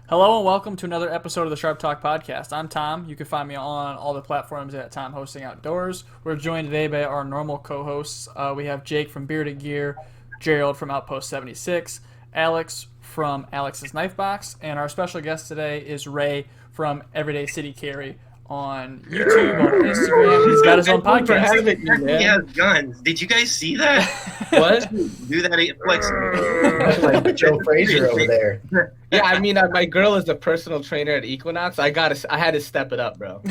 Hello and welcome to another episode of the Sharp Talk Podcast. I'm Tom. You can find me on all the platforms at Tom Hosting Outdoors. We're joined today by our normal co-hosts. We have Jake from Bearded Gear, Gerald from Outpost 76, Alex from Alex's Knife Box, and our special guest today is Ray from Everyday City Carry on YouTube, on Instagram. He's got his own For podcast. having me, He man. has guns. Did you guys see that? What? Do that at Flex. That's like Joe Frazier over there. Yeah, I mean, my girl is a personal trainer at Equinox. I had to step it up, bro.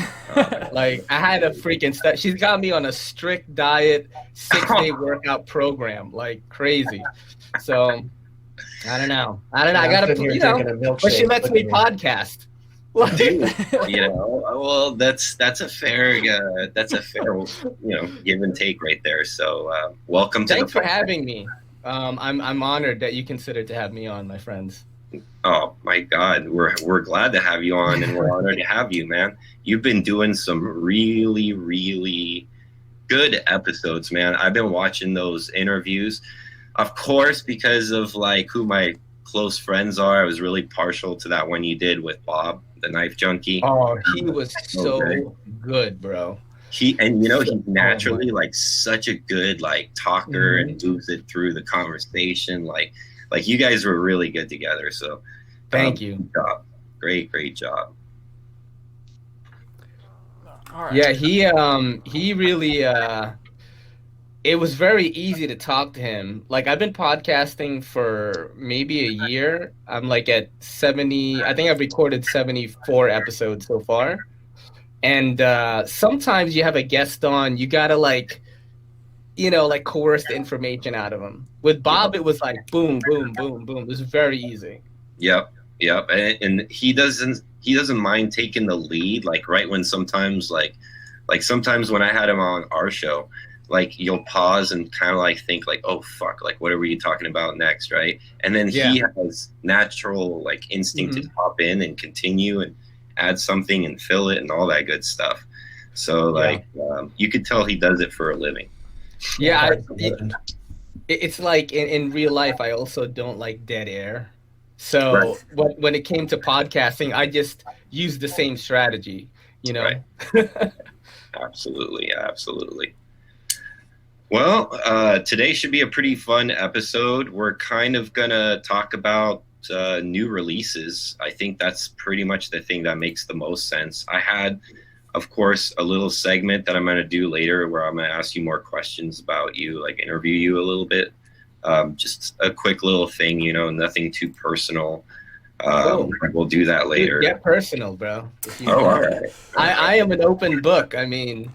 Like, I had to freaking step. She's got me on a strict diet, 6-day workout program, like crazy. So, I don't know. I gotta, but she lets me podcast. Dude, well, that's a fair, give and take right there. So, welcome to Thanks for having me. I'm honored that you considered to have me on, my friends. Oh my God, we're glad to have you on, and we're honored to have you, man. You've been doing some really, really good episodes, man. I've been watching those interviews, of course, because of like who my close friends are. I was really partial to that one you did with Bob, the knife junkie. Oh, he was so good, bro. He's naturally like such a good like talker and moves it through the conversation. Like you guys were really good together. So thank you. Good job. Great job. All right. Yeah, he really it was very easy to talk to him. Like, I've been podcasting for maybe a year. I'm like at 70, I think I've recorded 74 episodes so far. And sometimes you have a guest on, you gotta like coerce the information out of them. With Bob, it was like boom, boom, boom, boom. It was very easy. Yep. And he doesn't mind taking the lead. Like right when sometimes like sometimes when I had him on our show, like you'll pause and kind of like think like, oh fuck, like what are we talking about next, right? And then he has natural like instinct to hop in and continue and add something and fill it and all that good stuff. So like you could tell he does it for a living. Yeah, it's like in real life, I also don't like dead air. So when it came to podcasting, I just used the same strategy, Right. Absolutely. Well, today should be a pretty fun episode. We're kind of going to talk about new releases. I think that's pretty much the thing that makes the most sense. I had, of course, a little segment that I'm going to do later where I'm going to ask you more questions about you, like interview you a little bit. Just a quick little thing, nothing too personal. We'll do that later. Get personal, bro. All right. I am an open book. I mean,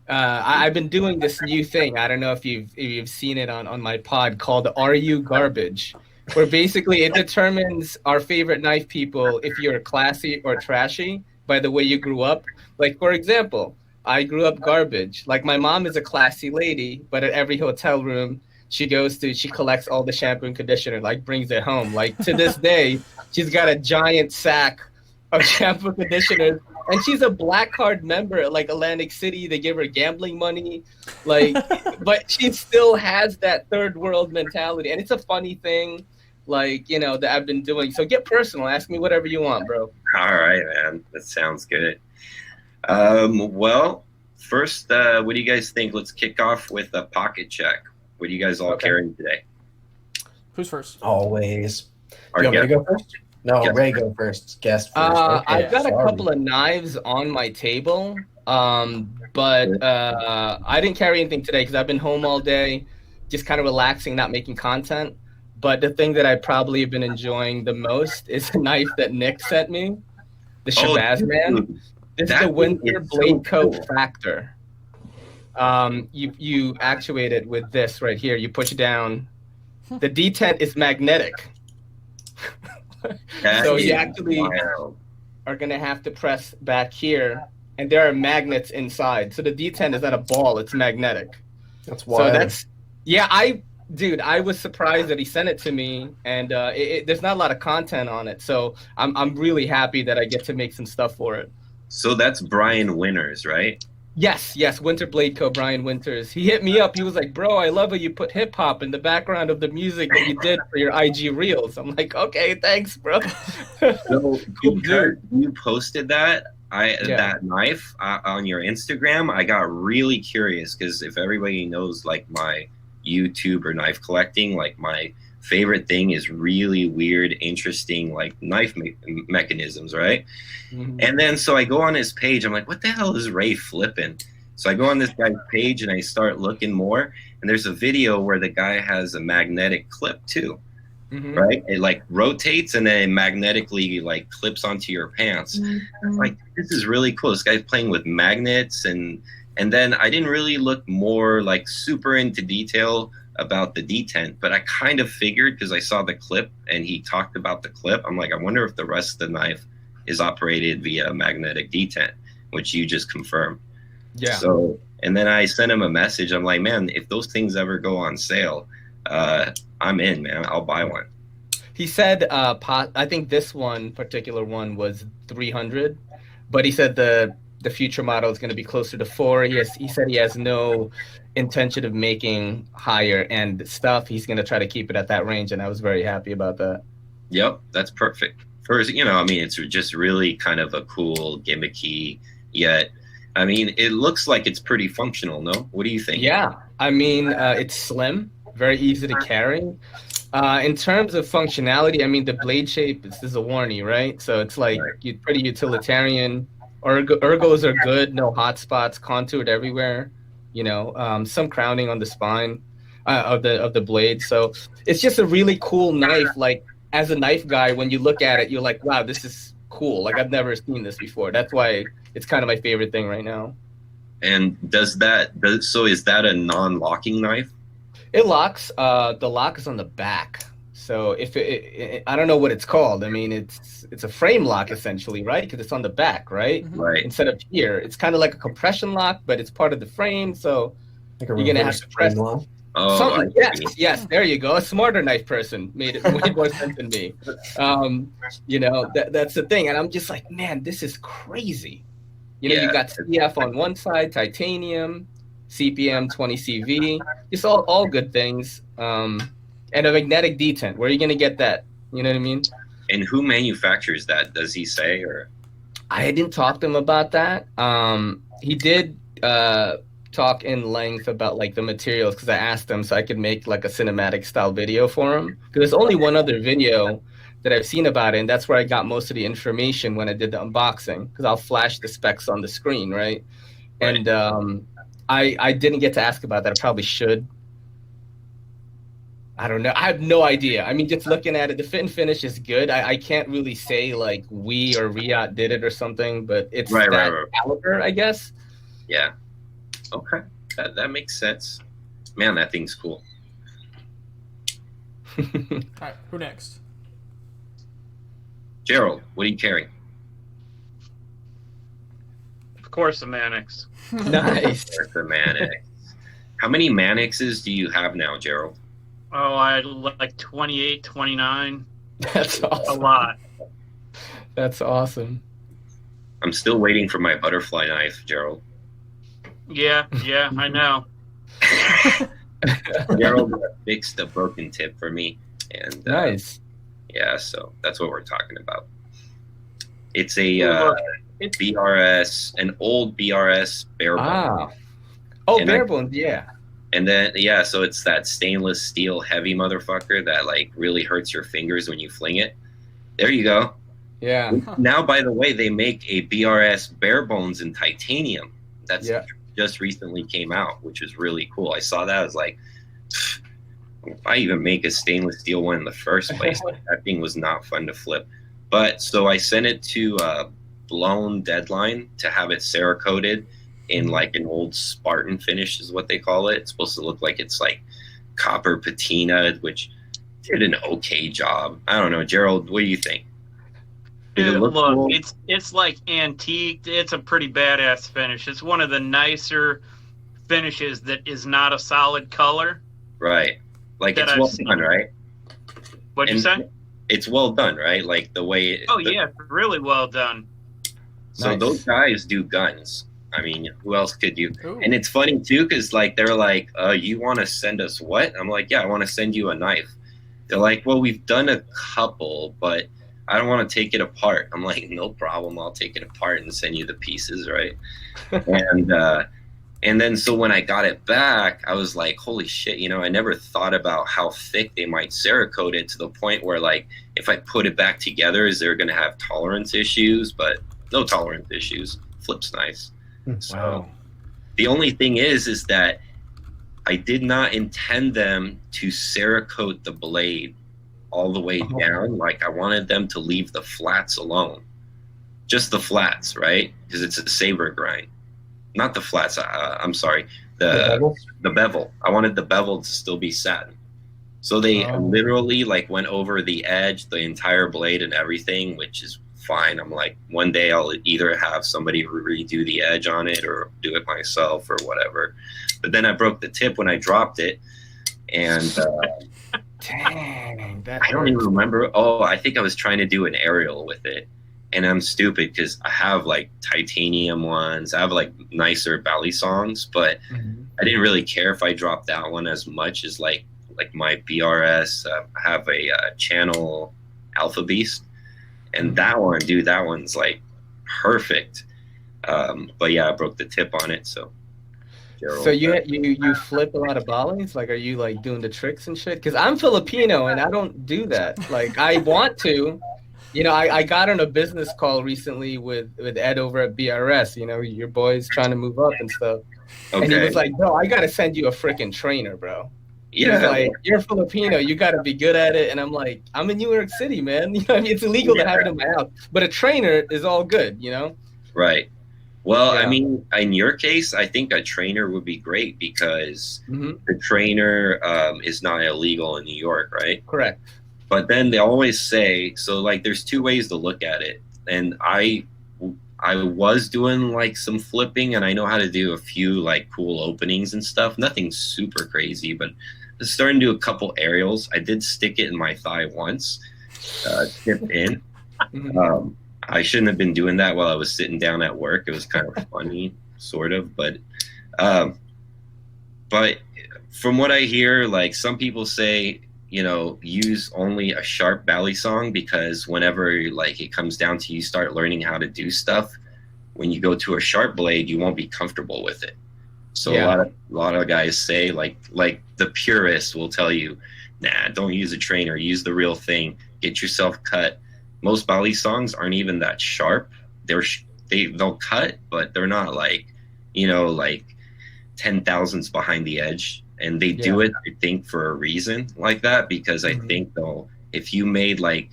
I've been doing this new thing. I don't know if you've seen it on my pod called Are You Garbage? Where basically it determines our favorite knife people if you're classy or trashy by the way you grew up. Like, for example, I grew up garbage. Like, my mom is a classy lady, but at every hotel room she collects all the shampoo and conditioner, like brings it home. Like, to this day, she's got a giant sack of shampoo and conditioner. And she's a black card member at like Atlantic City. They give her gambling money, like, but she still has that third world mentality. And it's a funny thing, like, that I've been doing. So get personal. Ask me whatever you want, bro. All right, man. That sounds good. Well, first, what do you guys think? Let's kick off with a pocket check. What are you guys all carrying today? Who's first? Always. Our You want me to guest. go first? No, Yes. Ray go first. Guest first. Okay, I've got a sorry. couple of knives on my table, but I didn't carry anything today because I've been home all day, just kind of relaxing, not making content. But the thing that I probably have been enjoying the most is a knife that Nick sent me, the Shabazz Man. Dude, This is that the Winter thing is so Blade Coat cool. Factor. You actuate it with this right here. You push down. The detent is magnetic. That So you is actually wild. are going to have to press back here, and there are magnets inside. So the detent is not a ball, it's magnetic. That's So wild. I was surprised that he sent it to me, and there's not a lot of content on it. So I'm really happy that I get to make some stuff for it. So that's Brian Winters, right? Yes, Winter Blade Co. Brian Winters. He hit me up. He was like, "Bro, I love how you put hip hop in the background of the music that you did for your IG reels." I'm like, "Okay, thanks, bro." So Cool because dude. you posted that, Yeah. that knife on your Instagram, I got really curious because if everybody knows like my YouTube or knife collecting, like my favorite thing is really weird, interesting like knife mechanisms, right? Mhm. And then so I go on his page. I'm like, what the hell is Ray flipping? So I go on this guy's page and I start looking more. And there's a video where the guy has a magnetic clip too, Mhm. right? It like rotates and then magnetically like clips onto your pants. Like this is really cool. This guy's playing with magnets and then I didn't really look more like super into detail about the detent, but I kind of figured because I saw the clip and he talked about the clip. I'm like, I wonder if the rest of the knife is operated via magnetic detent, which you just confirmed. Yeah. So, and then I sent him a message. I'm like, man, if those things ever go on sale, I'm in, man. I'll buy one. He said, I think this one particular one was 300, but he said the future model is going to be closer to 4. He said he has no intention of making higher end stuff. He's going to try to keep it at that range, and I was very happy about that. Yep, that's perfect. First, I mean, it's just really kind of a cool, gimmicky, yet, I mean, it looks like it's pretty functional, no? What do you think? Yeah, I mean, it's slim, very easy to carry. In terms of functionality, I mean, the blade shape is a warning, right? So it's like Right. pretty utilitarian. Ergos are good, no hot spots, contoured everywhere. Some crowning on the spine of the blade. So it's just a really cool knife. Like as a knife guy, when you look at it, you're like, wow, this is cool. Like I've never seen this before. That's why it's kind of my favorite thing right now. And so is that a non-locking knife? It locks. The lock is on the back. So if I don't know what it's called. I mean, it's a frame lock essentially, right? Because it's on the back, right? Right. Instead of here, it's kind of like a compression lock, but it's part of the frame. So Like a you're gonna have reverse to press frame lock. Oh, something. I see. Yes. There you go. A smarter knife person made more sense than me. That's the thing, and I'm just like, man, this is crazy. Yeah. You got CF on one side, titanium, CPM 20CV, just all good things. And a magnetic detent. Where are you going to get that? You know what I mean? And who manufactures that? Does he say or? I didn't talk to him about that. He did talk in length about like the materials because I asked him so I could make like a cinematic style video for him. Because there's only one other video that I've seen about it, and that's where I got most of the information when I did the unboxing. Because I'll flash the specs on the screen, right? And I didn't get to ask about that. I probably should. I don't know. I have no idea. I mean, just looking at it, the fit and finish is good. I can't really say like we or Riyadh did it or something, but it's Right. caliber, I guess. Yeah. Okay. That makes sense. Man, that thing's cool. All right, who next? Gerald, what are you carrying? Of course, the Mannix. Nice. There's the Mannix. How many Mannixes do you have now, Gerald? Oh, I had like 28, 29. That's A awesome. lot. That's awesome. I'm still waiting for my butterfly knife, Gerald. Yeah, I know. Gerald fixed a broken tip for me, and Nice. yeah, so that's what we're talking about. It's a It's BRS, an old BRS bare bone. Ah. Oh, And bare bones. Yeah. And then so it's that stainless steel heavy motherfucker that like really hurts your fingers when you fling it. There you go. Yeah. Now, by the way, they make a BRS bare bones in titanium. That's just recently came out, which is really cool. I saw that. I was like, if I even make a stainless steel one in the first place, that thing was not fun to flip. But so I sent it to Blown Deadline to have it Cerakoted in like an old Spartan finish is what they call it. It's supposed to look like it's like copper patina, which did an okay job. I don't know, Gerald, what do you think? Did it look cool? It's like antique. It's a pretty badass finish. It's one of the nicer finishes that is not a solid color. Right. Like that it's I've well seen. done, right? What'd you say? It's well done, right? Like the way. Yeah, really well done. So Nice. those guys do guns. I mean, who else could you? Ooh. And it's funny too, because like they're like, you want to send us what? I'm like, yeah, I want to send you a knife. They're like, well, we've done a couple, but I don't want to take it apart. I'm like, no problem, I'll take it apart and send you the pieces, right? And then so when I got it back, I was like, holy shit, you know, I never thought about how thick they might Cerakote it to the point where like if I put it back together, is there going to have tolerance issues? But no tolerance issues. Flip's nice. So the only thing is that I did not intend them to Cerakote the blade all the way down. Like I wanted them to leave the flats alone. Just the flats, right? Because it's a saber grind. Not the flats. I'm sorry. The bevel. I wanted the bevel to still be satin. So they literally like went over the edge, the entire blade and everything, which is fine. I'm like, one day I'll either have somebody redo the edge on it or do it myself or whatever. But then I broke the tip when I dropped it. And dang, that I don't even remember. Oh, I think I was trying to do an aerial with it. And I'm stupid because I have like titanium ones. I have like nicer belly songs, but I didn't really care if I dropped that one as much as like my BRS. I have a channel Alpha Beast, and that one, dude, that one's like perfect. But yeah, I broke the tip on it. So you flip a lot of volleys? Like, are you like doing the tricks and shit? Because I'm Filipino and I don't do that. Like, I want to. You know, I got on a business call recently with Ed over at BRS. You know, your boy's trying to move up and stuff. Okay. And he was like, bro, I got to send you a freaking trainer, bro. Yeah. He's like, you're Filipino. You got to be good at it. And I'm like, I'm in New York City, man. You know, I mean, it's illegal to have it in my house. But a trainer is all good, you know? Right. Well, I mean, in your case, I think a trainer would be great because the trainer is not illegal in New York, right? Correct. But then they always say, so like there's two ways to look at it. And I was doing like some flipping and I know how to do a few like cool openings and stuff. Nothing super crazy, but I was starting to do a couple aerials. I did stick it in my thigh once, tip in. I shouldn't have been doing that while I was sitting down at work. It was kind of funny, sort of, but from what I hear, like some people say, you know, use only a sharp belly song because whenever like it comes down to you start learning how to do stuff, when you go to a sharp blade, you won't be comfortable with it. So a lot of guys say like the purists will tell you, nah, don't use a trainer, use the real thing, get yourself cut. Most belly songs aren't even that sharp. They'll cut, but they're not like, you know, like 10 thousandths behind the edge. And they do it, I think, for a reason like that, because I think though, if you made like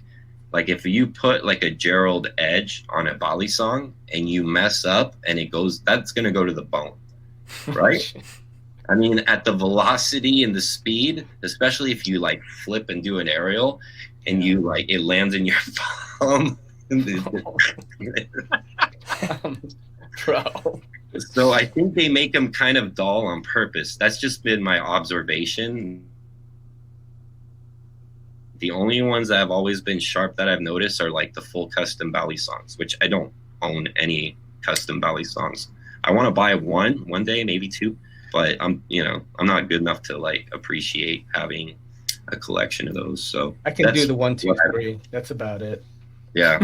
if you put like a Gerald edge on a Bali song and you mess up and it goes, that's gonna go to the bone, right? I mean, at the velocity and the speed, especially if you like flip and do an aerial, and you like it lands in your palm. Bro. So I think they make them kind of dull on purpose. That's just been my observation. The only ones that have always been sharp that I've noticed are like the full custom Bali songs, which I don't own any custom Bali songs. I want to buy one day, maybe two, but I'm not good enough to like appreciate having a collection of those. So I can do the 1, 2, 3. That's about it. Yeah.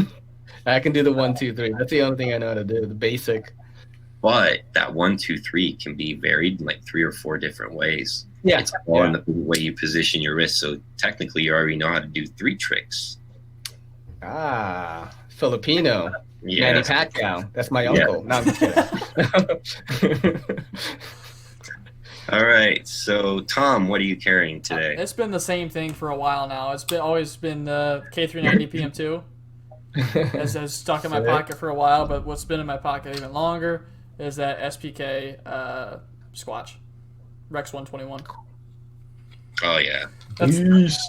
I can do the 1, 2, 3. That's the only thing I know how to do, the basic. But that 1, 2, 3 can be varied in like 3 or 4 different ways. Yeah. It's all in the way you position your wrist. So technically you already know how to do 3 tricks. Ah, Filipino. Yeah. Manny Pacquiao. That's my uncle. No, I'm just kidding. All right. So Tom, what are you carrying today? It's been the same thing for a while now. It's always been the K390 PM2. It's stuck in my pocket for a while, but what's been in my pocket even longer is that SPK Squatch Rex 121. Oh yeah,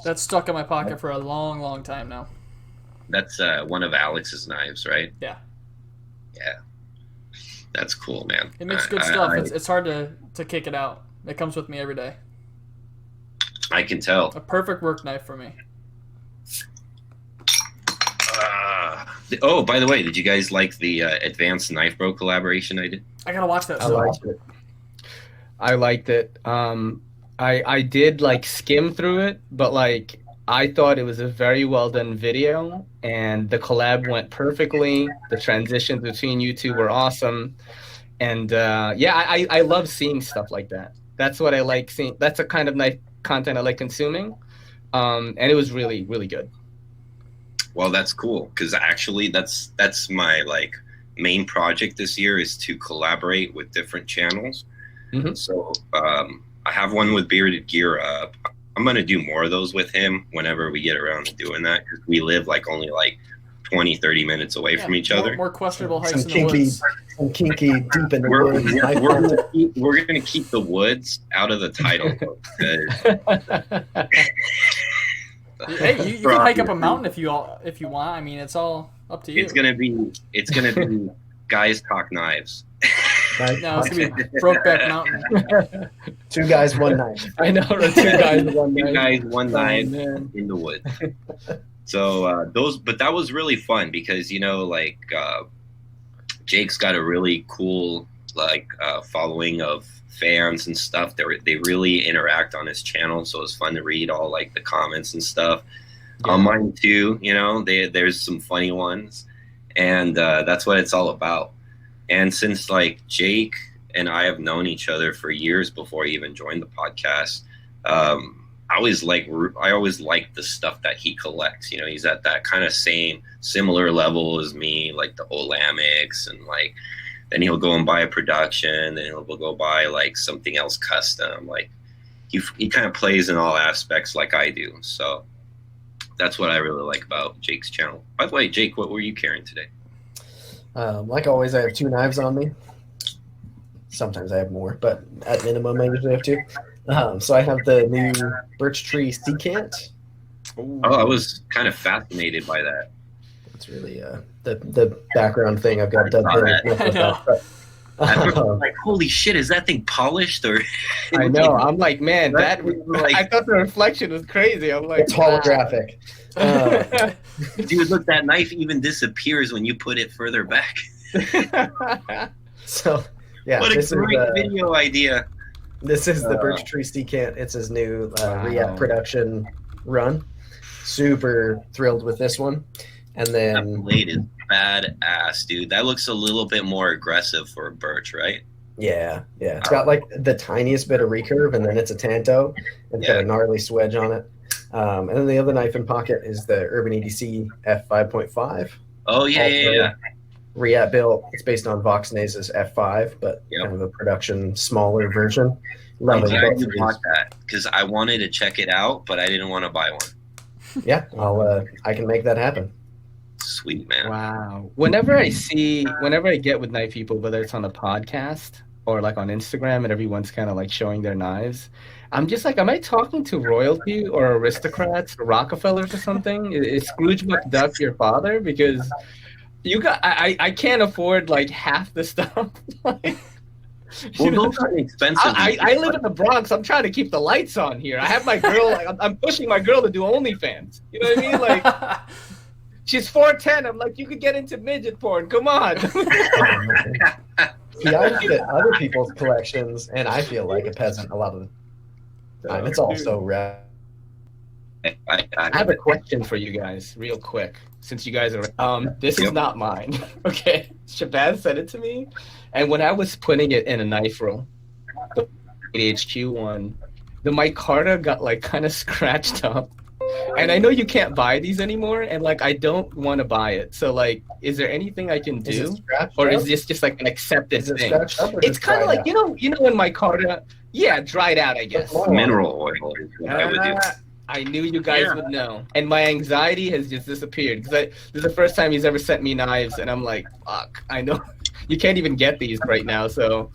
that's stuck in my pocket for a long time now. That's one of Alex's knives, right? Yeah. That's cool, man. It makes good stuff. It's hard to kick it out. It comes with me every day. I can tell. A perfect work knife for me. Oh, by the way, did you guys like the Advanced Knife Bro collaboration I did? I gotta watch that. I So liked it. I liked it. I did like skim through it, but like I thought it was a very well done video, and the collab went perfectly. The transitions between you two were awesome, and yeah, I love seeing stuff like that. That's what I like seeing. That's the kind of knife content I like consuming, and it was really really good. Well, that's cool because actually that's my like main project this year is to collaborate with different channels. Mhm. So I have one with Bearded Gear up. I'm gonna do more of those with him whenever we get around to doing that because we live like only like 20-30 minutes away from each other. More questionable hikes Some in the kinky, woods. some kinky deep in the We're, woods. we're, we're gonna keep the woods out of the title. Hey, you can hike up a mountain if you want. I mean, it's all up to you. It's gonna be guys talk knives. No, it's gonna be Brokeback Mountain. 2 guys, 1 knife. I know, right? 2 guys, 1 Two knife. guys, one Oh, knife man. in the woods. So but that was really fun because like Jake's got a really cool like following of fans and stuff. They really interact on his channel, so it's fun to read all like the comments and stuff. Yeah. On mine too, there's some funny ones, and that's what it's all about. And since like Jake and I have known each other for years before he even joined the podcast, I always like the stuff that he collects. He's at that kind of similar level as me, like the Olamics, and like then he'll go and buy a production, then he'll go buy like something else custom. Like he kind of plays in all aspects like I do. So that's what I really like about Jake's channel. By the way, Jake, what were you carrying today? Like always, I have 2 knives on me. Sometimes I have more, but at minimum, I usually have 2. So I have the new birch tree secant. Oh, I was kind of fascinated by that. It's really the background thing I've got dubbed in. I know. I was like, holy shit, is that thing polished or? I know. I'm like, man, that like, I thought the reflection was crazy. I'm like, It's holographic. dude, look, that knife even disappears when you put it further back. So yeah, What a this great is video idea. this is the birch tree secant. It's his new Wow. React production run. Super thrilled with this one. And That then blade is badass, dude. That looks a little bit more aggressive for a birch, right? yeah, it's got like the tiniest bit of recurve, and then it's a tanto. It's got a gnarly swedge on it. And then the other knife in pocket is the Urban EDC F5.5. Oh yeah. React built. It's based on Voxnaze's F5, but Yep. kind of a production smaller version. I'm Loving glad both you of these. bought that because I wanted to check it out, but I didn't want to buy one. Yeah, I can make that happen. Sweet, man. wow. Whenever I get with knife people, whether it's on a podcast or like on Instagram, and everyone's kind of like showing their knives, I'm just like, am I talking to royalty or aristocrats, or Rockefellers or something? Is Scrooge McDuck your father? Because I can't afford like half the stuff. Well, those are expensive. I live in the Bronx. I'm trying to keep the lights on here. I have my girl. I'm pushing my girl to do OnlyFans. You know what I mean? Like, she's 4'10". I'm like, you could get into midget porn. Come on. See, I look at other people's collections, and I feel like a peasant a lot of the time. It's all so rare. I have a question for you guys, real quick, since you guys are. This is not mine. Okay, Shabazz sent it to me, and when I was putting it in a knife roll, the HQ one, the micarta got like kind of scratched up, and I know you can't buy these anymore, and like I don't want to buy it. So like, is there anything I can Is do, it scratched or up? is this just like an accepted Is it thing? scratched up or It's just kind of dried like out? you know when micarta, yeah, dried out, I guess. Mineral oil is what I would do. I knew you guys Yeah. would know. And my anxiety has just disappeared. Because this is the first time he's ever sent me knives, and I'm like, fuck, I know. You can't even get these right now. So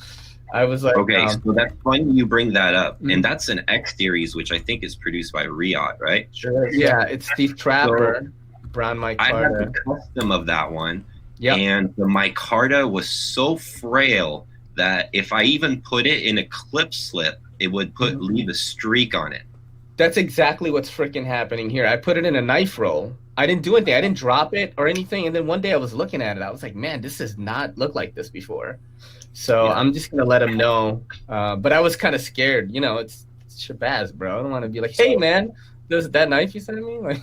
I was like, Okay, so that's funny you bring that up. Mhm. And that's an X series, which I think is produced by Riot, right? Sure. yeah, it's Steve Trapper, Brown I had micarta. the custom of that one. Yeah. And the micarta was so frail that if I even put it in a clip slip, it would leave a streak on it. That's exactly what's freaking happening here. I put it in a knife roll, I didn't do anything. I didn't drop it or anything. And then one day I was looking at it. I was like, man, this does not look like this before. So Yeah. I'm just gonna let him know. But I was kind of scared. You know, it's Shabazz, bro. I don't want to be like, hey, man, this that knife you sent me. Like,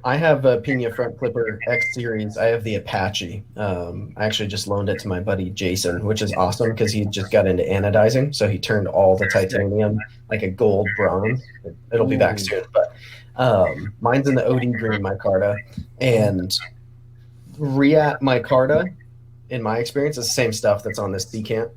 I have a Pina Front Clipper X Series. I have the Apache. I actually just loaned it to my buddy Jason, which is awesome because he just got into anodizing. So he turned all the titanium like a gold bronze. It'll be back soon. But mine's in the OD green micarta. And Reat micarta, in my experience, is the same stuff that's on this decant.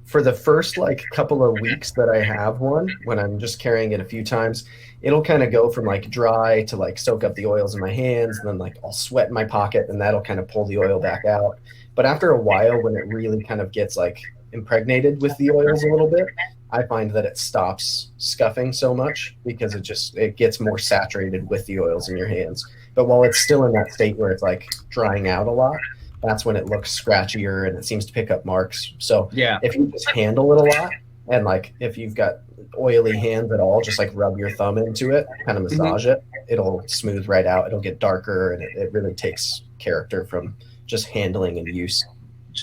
For the first like couple of weeks that I have one, when I'm just carrying it a few times, it'll kind of go from like dry to like soak up the oils in my hands, and then like I'll sweat in my pocket, and that'll kind of pull the oil back out. But after a while, when it really kind of gets like impregnated with the oils a little bit, I find that it stops scuffing so much because it gets more saturated with the oils in your hands. But while it's still in that state where it's like drying out a lot, that's when it looks scratchier and it seems to pick up marks. So yeah. if you just handle it a lot, and like if you've got oily hands at all, just like rub your thumb into it, kind of massage it, it'll smooth right out. It'll get darker, and it really takes character from just handling and use.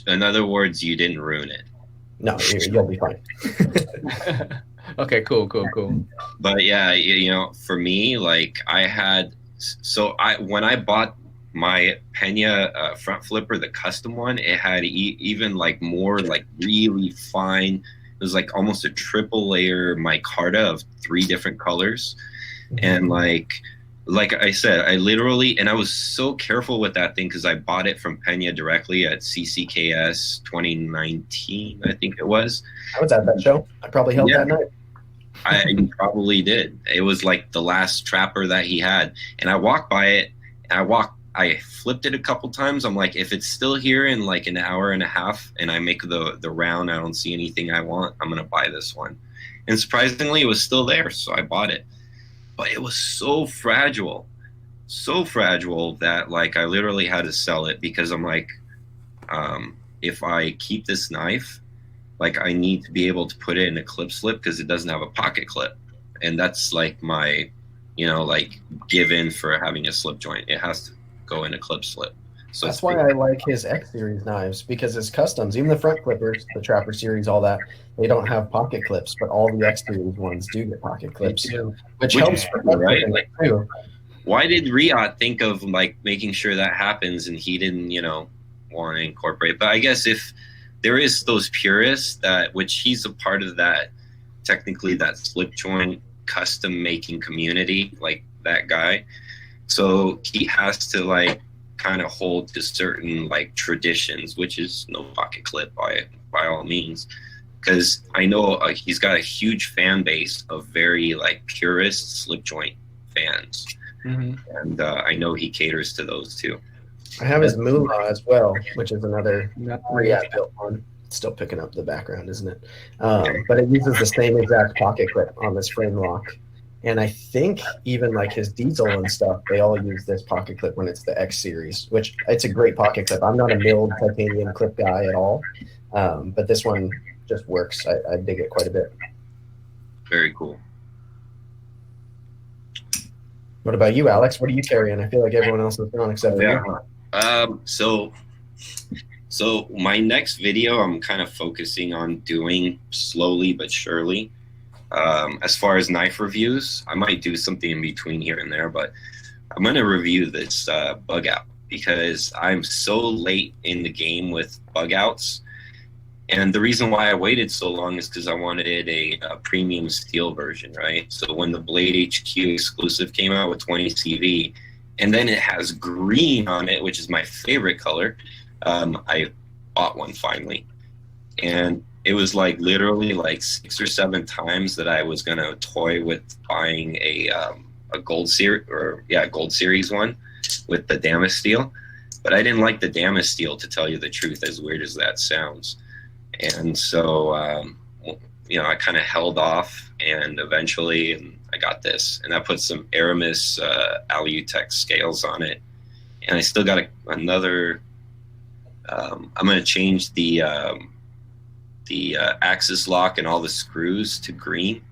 In other words, you didn't ruin it. No, you'll be fine. Okay, cool. But yeah, you know, for me, like when I bought my Pena front flipper, the custom one, it had even like more like really fine. It was like almost a triple layer micarta of 3 different colors, and like I said, I literally, and I was so careful with that thing because I bought it from Pena directly at CCKS 2019, I think it was. I was at that show. I probably held that night. I probably did. It was like the last trapper that he had, and I walked by it. And I flipped it a couple times. I'm like, if it's still here in like an hour and a half, and I make the round, I don't see anything I want, I'm gonna buy this one. And surprisingly, it was still there, so I bought it. But it was so fragile that like I literally had to sell it because I'm like, if I keep this knife, like I need to be able to put it in a clip slip because it doesn't have a pocket clip, and that's like my, you know, like given for having a slip joint. It has to go in a clip slip. So that's why I like his X Series knives, because his customs, even the front clippers, the Trapper Series, all that, they don't have pocket clips, but all the X Series ones do get pocket clips, which helps for right? Like, too. Why did Riot think of like making sure that happens and he didn't, you know, want to incorporate? But I guess if there is those purists that, which he's a part of that, technically that slip joint custom making community, like that guy. So he has to like kind of hold to certain like traditions, which is no pocket clip by all means, because I know he's got a huge fan base of very like purist slip joint fans, and I know he caters to those too. I have his Moolah as well, which is another React built one. It's still picking up the background, isn't it? But it uses the same exact pocket clip on this frame lock. And I think even like his diesel and stuff, they all use this pocket clip when it's the X Series, which it's a great pocket clip. I'm not a milled titanium clip guy at all, but this one just works. I dig it quite a bit. Very cool. What about you, Alex? What are you carrying? I feel like everyone else is gone except for you. So my next video, I'm kind of focusing on doing slowly but surely. As far as knife reviews, I might do something in between here and there, but I'm going to review this bug out because I'm so late in the game with bug outs. And the reason why I waited so long is because I wanted a premium steel version, right? So when the Blade HQ exclusive came out with 20 CV, and then it has green on it, which is my favorite color, I bought one finally. And it was like literally like 6 or 7 times that I was going to toy with buying a gold series one with the Damas steel. But I didn't like the Damas steel, to tell you the truth, as weird as that sounds. And so, I kind of held off, and eventually I got this. And I put some Aramis Alutech scales on it. And I still got another, I'm going to change the axis lock and all the screws to green,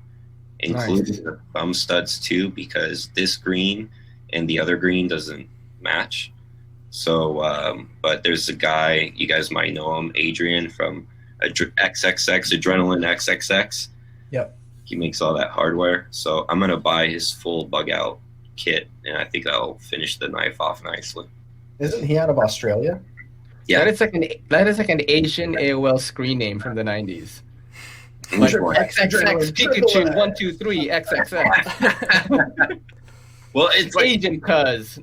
including the thumb studs too, because this green and the other green doesn't match. So, but there's a guy, you guys might know him, Adrian from XXX, Adrenaline XXX. Yep. He makes all that hardware. So I'm going to buy his full bug out kit, and I think that'll finish the knife off nicely. Isn't he out of Australia? Yeah. That is like an Asian AOL screen name from the 90s. Which Like one? XXX Pikachu 123 XXX. Well, it's like, Asian cuz.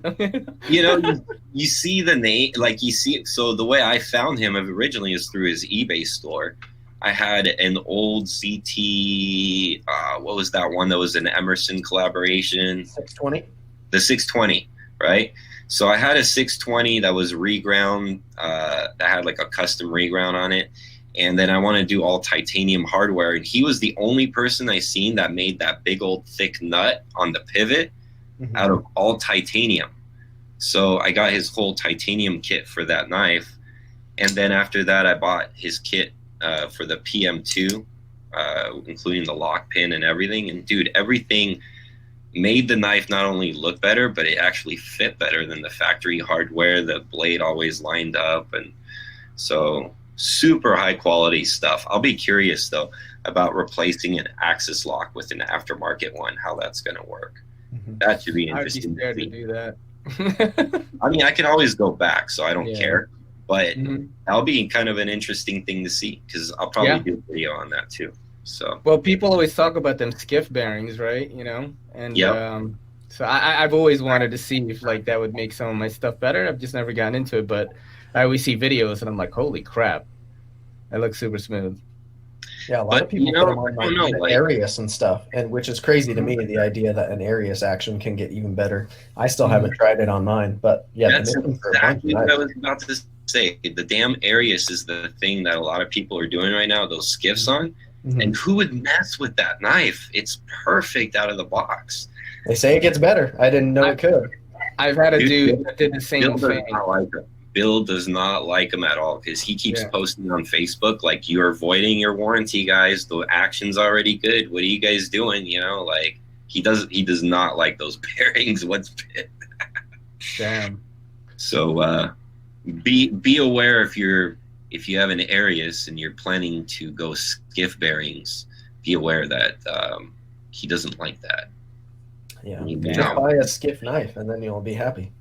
you see the name, like you see. So the way I found him originally is through his eBay store. I had an old CT. What was that one that was an Emerson collaboration? 620. The 620, right? So I had a 620 that was reground. That had like a custom reground on it, and then I want to do all titanium hardware. And he was the only person I seen that made that big old thick nut on the pivot out of all titanium. So I got his whole titanium kit for that knife, and then after that I bought his kit for the PM2, including the lock pin and everything. And dude, everything made the knife not only look better, but it actually fit better than the factory hardware. The blade always lined up, and so super high quality stuff. I'll be curious though about replacing an axis lock with an aftermarket one, how that's going to work. That should be interesting. I'd be scared to do that. I mean, I can always go back, so I don't care. But Mhm. that'll be kind of an interesting thing to see, because I'll probably do a video on that too. So Well, people always talk about them skiff bearings, right? And so I've always wanted to see if like that would make some of my stuff better. I've just never gotten into it, but I always see videos and I'm like, holy crap, that looks super smooth. Yeah, a lot of people put them on like Arius and stuff, and which is crazy to me. The idea that an Arius action can get even better. I still haven't tried it on mine, but yeah, that's exactly what I was about to say. The damn Arius is the thing that a lot of people are doing right now. Those skiffs on, and who would mess with that knife? It's perfect out of the box. They say it gets better. I didn't know it could. I've had a dude that did the same thing. Bill does not like him at all, because he keeps posting on Facebook like, you're avoiding your warranty, guys. The action's already good. What are you guys doing? Like he does not like those bearings. What's bit? Damn. So be aware if you have an Arius and you're planning to go skiff bearings, be aware that he doesn't like that. Yeah, just buy a skiff knife and then you'll be happy.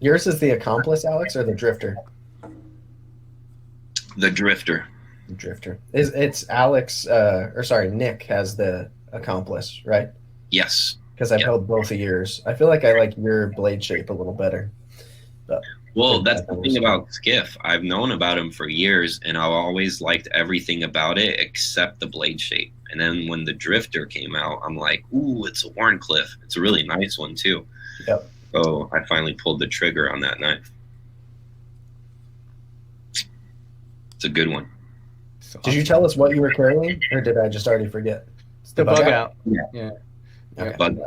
Yours is the Accomplice, Alex, or the Drifter? The Drifter. The Drifter. It's Alex, Nick has the Accomplice, right? Yes. Because I've held both of yours. I feel like I like your blade shape a little better. Well, that's the thing about skiff. I've known about him for years, and I've always liked everything about it except the blade shape. And then when the Drifter came out, I'm like, ooh, it's a Warncliffe. It's a really nice one, too. Yep. So I finally pulled the trigger on that knife. It's a good one. Did you tell us what you were carrying, or did I just already forget? It's the bug out. Yeah. Okay. Bug.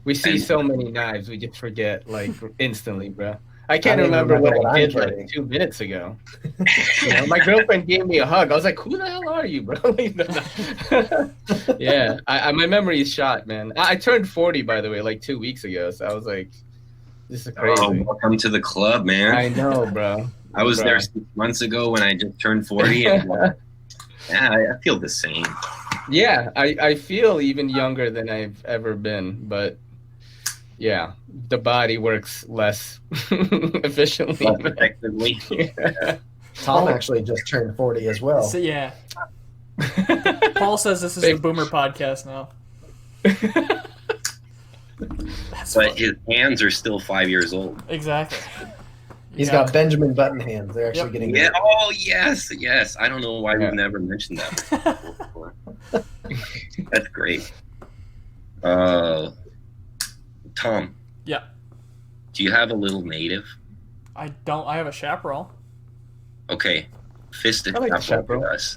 We see so many knives, we just forget like instantly, bro. I can't remember what I did like 2 minutes ago. My girlfriend gave me a hug. I was like, "Who the hell are you, bro?" Yeah, my memory is shot, man. I turned 40, by the way, like 2 weeks ago. So I was like, "This is crazy." Oh, welcome to the club, man. I know, bro. I was there 6 months ago when I just turned 40, and I feel the same. Yeah, I feel even younger than I've ever been, but yeah, the body works less efficiently. Less effectively. Yeah. Tom actually just turned 40 as well. So, yeah. Paul says this is a boomer podcast now. But his hands are still 5 years old. Exactly. He's got Benjamin Button hands. They're actually getting good. Oh, yes. I don't know why we've never mentioned that before. That's great. Tom. Yeah. Do you have a little native? I don't. I have a chaparral. Okay. Fist it like up with us.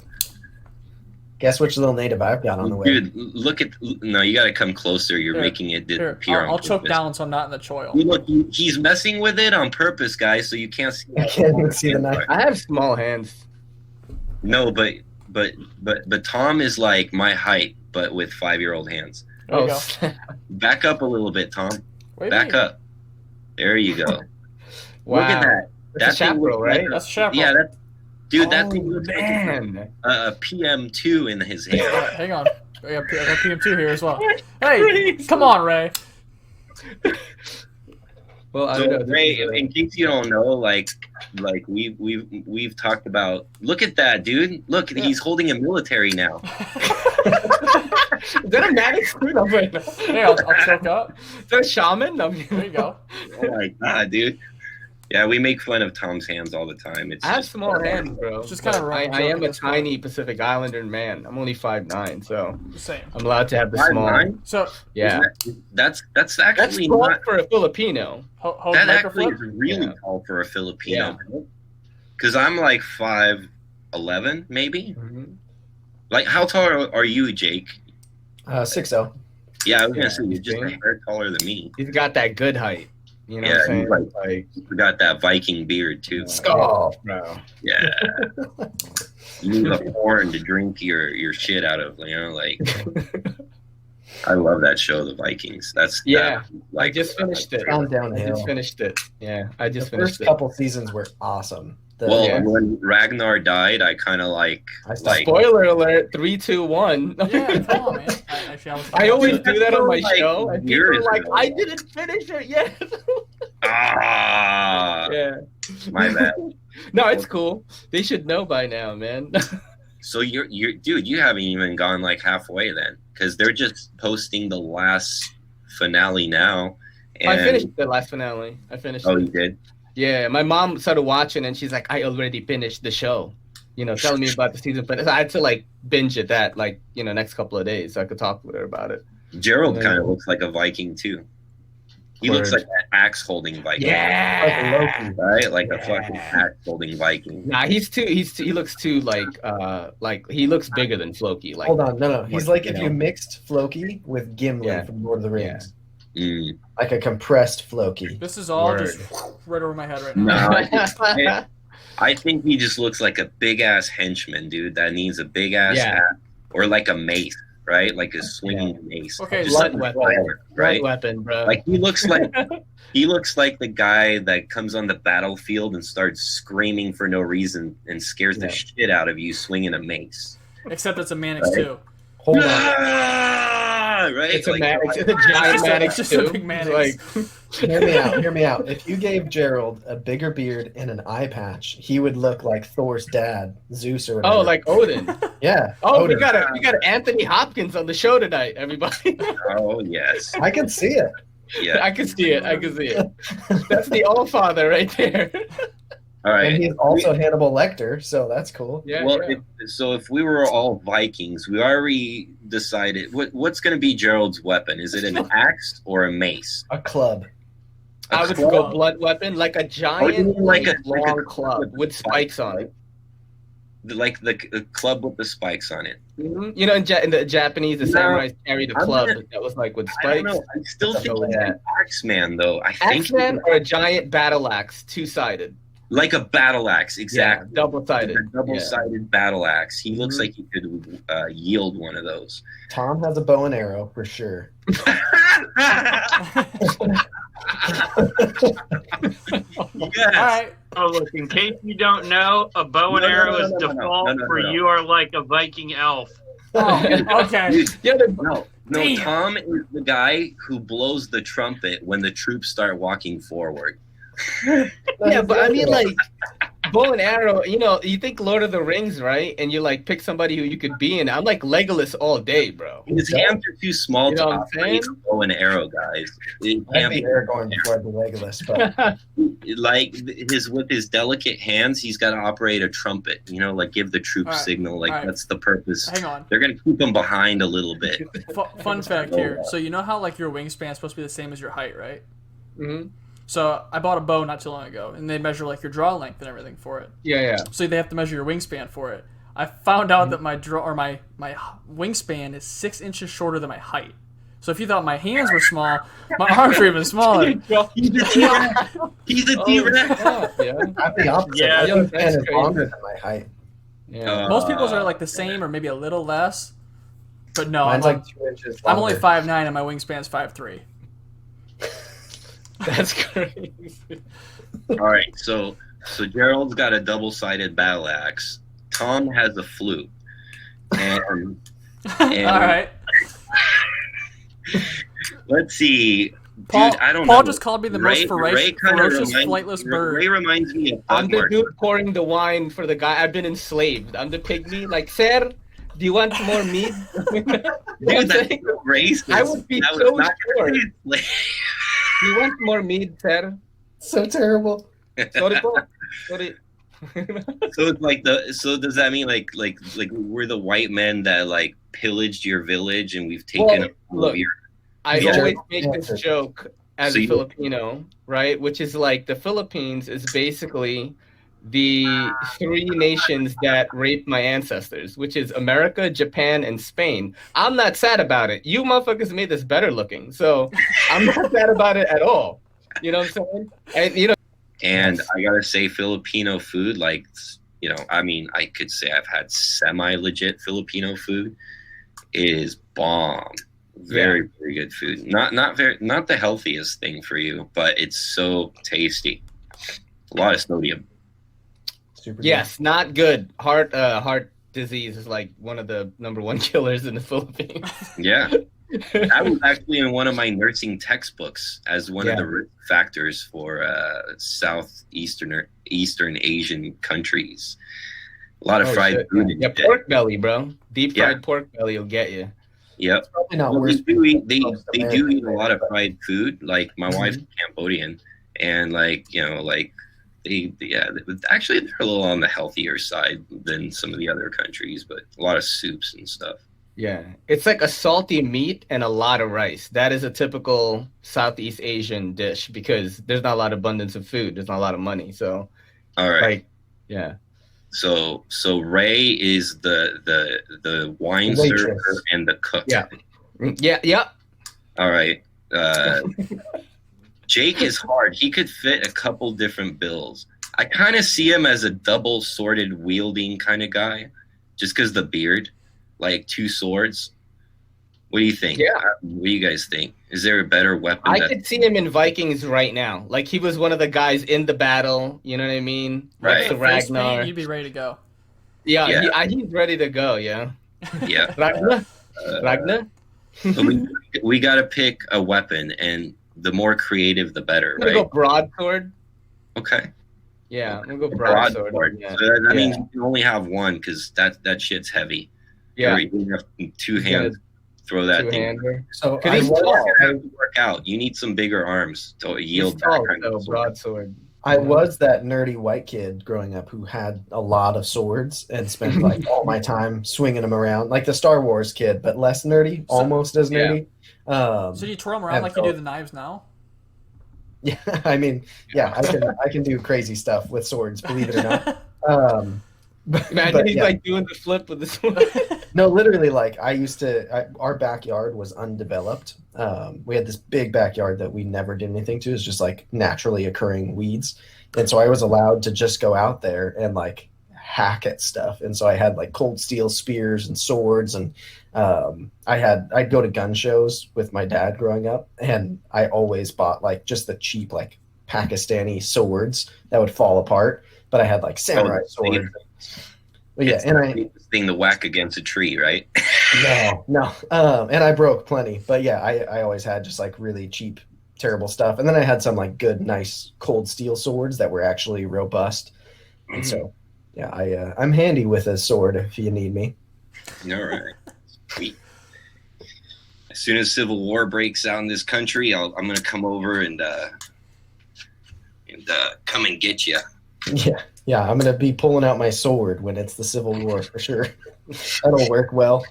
Guess which little native I've got on the way. Dude, look at... No, you got to come closer. You're making it disappear. I'll choke down so I'm not in the choil. Look, he's messing with it on purpose, guys, so you can't see. I can't even see the knife. I have small hands. No, but Tom is like my height, but with 5-year-old hands. There you go. snap. Back up a little bit, Tom. What do you Back mean? up. There you go. Wow. Look at that. That's a thing chaparral, looks like right? That's a chaparral. Yeah, dude, that Oh, thing looks like man. a PM2 in his hand. Hang on. I got PM2 here as well. Hey, come on, Ray. Well, I So, don't know. Ray, in case you don't know, like we've talked about. Look at that, dude. Look, he's holding a military now. Is that a manic suit up right now? Hey, I'll choke up. Is that a shaman? I mean, There you go. Oh my god, dude. Yeah, we make fun of Tom's hands all the time. It's I have just- small hands, bro. It's just kinda But wrong I joke am at a this point. tiny Pacific Islander man. I'm only 5'9", so Same. I'm allowed to have the small. 5'9"? So, Yeah, That's that's actually small not. for a Filipino. hold That actually microflip. is really Yeah. tall for a Filipino. Because I'm like 5'11", maybe. Like, how tall are you, Jake? 6'0". Yeah, I was Yeah, gonna say you're you just a think? hair taller than me. He's got that good height. You know Yeah, what I'm saying? he's Like, You got that Viking beard too. Skull. bro. Yeah. You need a horn to drink your shit out of. You know, like. I love that show, The Vikings. Yeah, like I just finished it. Gone I downhill. just finished it. Yeah, I The just finished first it. couple seasons were awesome. Well, Yeah. when Ragnar died, I kind of like. Spoiler alert! 3, 2, 1. Yeah, come on, man. I always do that on my Like, show, and people years are like, ago. "I didn't finish it yet." Ah, Yeah. my bad. No, it's cool. They should know by now, man. So you're dude, you haven't even gone like halfway then, because they're just posting the last finale now. And, I finished the last finale. I finished Oh, it. you did? Yeah, my mom started watching, and she's like, "I already finished the show." You know, telling me about the season, but I had to like binge it that like next couple of days so I could talk with her about it. Gerald Yeah. kind of looks like a Viking too. He looks Word. like an axe holding Viking. Yeah. Loki. Right? Like a Yeah. fucking axe holding Viking. Nah, he looks too like he looks bigger than Floki. Like, Hold on, no. He's Like, like you if know. you mixed Floki with Gimli Yeah. from Lord of the Rings. Mm. Like a compressed Floki. This is all Word. just right over my head right No, now. I think he just looks like a big ass henchman, dude, that needs a big ass Yeah. hat or like a mace, right? Like a swinging mace. Okay, Just blunt something weapon. forward, right? weapon, bro. Like he looks like the guy that comes on the battlefield and starts screaming for no reason and scares the Yeah. shit out of you swinging a mace. Except it's a Mannix too. Hold on. Ah, right? it's a Like, Mannix. It's a giant It's Mannix just a too. big Mannix. Like, Hear me out. If you gave Gerald a bigger beard and an eye patch, he would look like Thor's dad, Zeus or whatever. oh, like Odin. yeah. Oh, Odin. we got Anthony Hopkins on the show tonight, everybody. oh yes, I can see it. yeah. I can see it. That's the All Father right there. All right. And he's also Hannibal Lecter, so that's cool. Yeah. Well, yeah. if we were all Vikings, we already decided what's going to be Gerald's weapon. Is it an axe or a mace? A club. A I would club? go blunt weapon, like a you giant, mean like a long club club with with spikes on it. Like the club with the spikes on it. Mhm. You know, in the Japanese, the No, samurais carried a I'm club gonna- that was like with I don't spikes. know. I still Let's think go with it's an Axeman, though. I think Axeman or a giant battle axe, two-sided. like a battle axe, exactly. Yeah, double-sided. A double-sided battle axe. He looks Mhm. like he could yield one of those. Tom has a bow and arrow for sure. All Yes. right. Oh, look, in case you don't know, a bow and No, no, arrow no, is no, no, no, default no, no, for no. you are like a Viking elf. Oh, okay. Dude, Yeah, no, Damn. Tom is the guy who blows the trumpet when the troops start walking forward. yeah, but I mean, like, bow and arrow, you think Lord of the Rings, right? And you, like, pick somebody who you could be in. I'm like Legolas all day, bro. His hands are too small You to know what I'm operate saying? a bow and arrow, guys. It I'd can't be be Aragorn before I'd be Legolas, but like with his delicate hands. He's got to operate a trumpet. Like give the troops All right, signal. Like all right. that's the purpose. Hang on. They're gonna keep him behind a little bit. Fun fact here. So you know how like your wingspan is supposed to be the same as your height, right? Mhm. So I bought a bow not too long ago, and they measure like your draw length and everything for it. Yeah. So they have to measure your wingspan for it. I found out that my wingspan is 6 inches shorter than my height. So if you thought my hands were small, my arms are even smaller. He's a T-Rex. He's a T-Rex. Yeah. I'm the opposite. Yeah, my wingspan that's is crazy. longer than my height. Yeah. Most people's are like the same or maybe a little less. But no, Mine's like 2 inches I'm longer. only 5'9", and my wingspan's 5'3". That's crazy. All right, so Gerald's got a double-sided battle axe. Tom has a flute, and All right. let's see. Paul, Dude, I don't Paul know. just called me the Ray- most Ray kinda ferocious reminds- flightless bird. Ray reminds me of I'm the Bugmark. dude pouring the wine for the guy. I've been enslaved. I'm the pygmy. Like, sir, do you want more meat? Dude, that's so racist. I would be That was so not sure. gonna Do be you want more meat, sir? So terrible. Sorry, Paul. Sorry. So it's like so does that mean like we're the white men that like pillaged your village and we've taken Well, all look, of your I Yeah. always make this joke as So a you- Filipino, right? Which is like the Philippines is basically the three nations that raped my ancestors, which is America, Japan, and Spain. I'm not sad about it. You motherfuckers made this better looking, so I'm not sad about it at all. You know what I'm saying? And you know, And I gotta say, Filipino food, like, you know, I mean, I could say I've had semi-legit Filipino food. It is bomb. Very, very good food. Not the healthiest thing for you, but it's so tasty. A lot of sodium. Super yes, not good. Heart disease is like one of the number one killers in the Philippines. Yeah. That was actually in one of my nursing textbooks as one of the risk factors for Eastern Asian countries. A lot of fried food. Yeah, pork belly, bro. Deep fried pork belly will get you. Yep. Probably not Well, worse. they do eat a lot of fried food. Like my wife's Cambodian, and like you know, like actually they're a little on the healthier side than some of the other countries, but a lot of soups and stuff. Yeah, it's like a salty meat and a lot of rice. That is a typical Southeast Asian dish because there's not a lot of abundance of food. There's not a lot of money. So, All right. like, yeah. So Ray is the wine Waitress. server and the cook. Yeah. Yeah. All right. Jake is hard. He could fit a couple different bills. I kind of see him as a double sworded wielding kind of guy, just because the beard, like two swords. What do you think? Yeah. What do you guys think? Is there a better weapon? I could see him in Vikings right now. Like he was one of the guys in the battle. You know what I mean? Right. Like the Face paint, Ragnar. you'd be ready to go. Yeah. He's ready to go. Yeah. Yeah. Ragnar. So we got to pick a weapon, and the more creative, the better, I'm gonna right? go broadsword. Okay. Yeah, I'm gonna go broadsword. Yeah. So that means you can only have one because that shit's heavy. Yeah. You have two hands. Throw that thing. Two-hander. So Could I he was, fall? Have to work out. You need some bigger arms to yield He's that tall, kind though, of sword. broadsword. I was that nerdy white kid growing up who had a lot of swords and spent like all my time swinging them around, like the Star Wars kid, but less nerdy, almost as nerdy. So do you twirl them around and like you so- do the knives now? Yeah, I mean, yeah, I can do crazy stuff with swords, believe it or not. Imagine he's yeah. like doing the flip with the sword. No, literally, like our backyard was undeveloped. We had this big backyard that we never did anything to. It's just like naturally occurring weeds, and so I was allowed to just go out there and like hack at stuff. And so I had like cold steel spears and swords, and I'd go to gun shows with my dad growing up, and I always bought like just the cheap like Pakistani swords that would fall apart. But I had like samurai swords. But yeah, It's and the I safest thing to whack against a tree, right? no. And I broke plenty, but yeah, I always had just like really cheap, terrible stuff. And then I had some like good, nice cold steel swords that were actually robust. And so, yeah, I'm handy with a sword if you need me. All right. Sweet. As soon as Civil War breaks out in this country, I'm going to come over and come and get you. Yeah, I'm gonna be pulling out my sword when it's the Civil War for sure. That'll work well.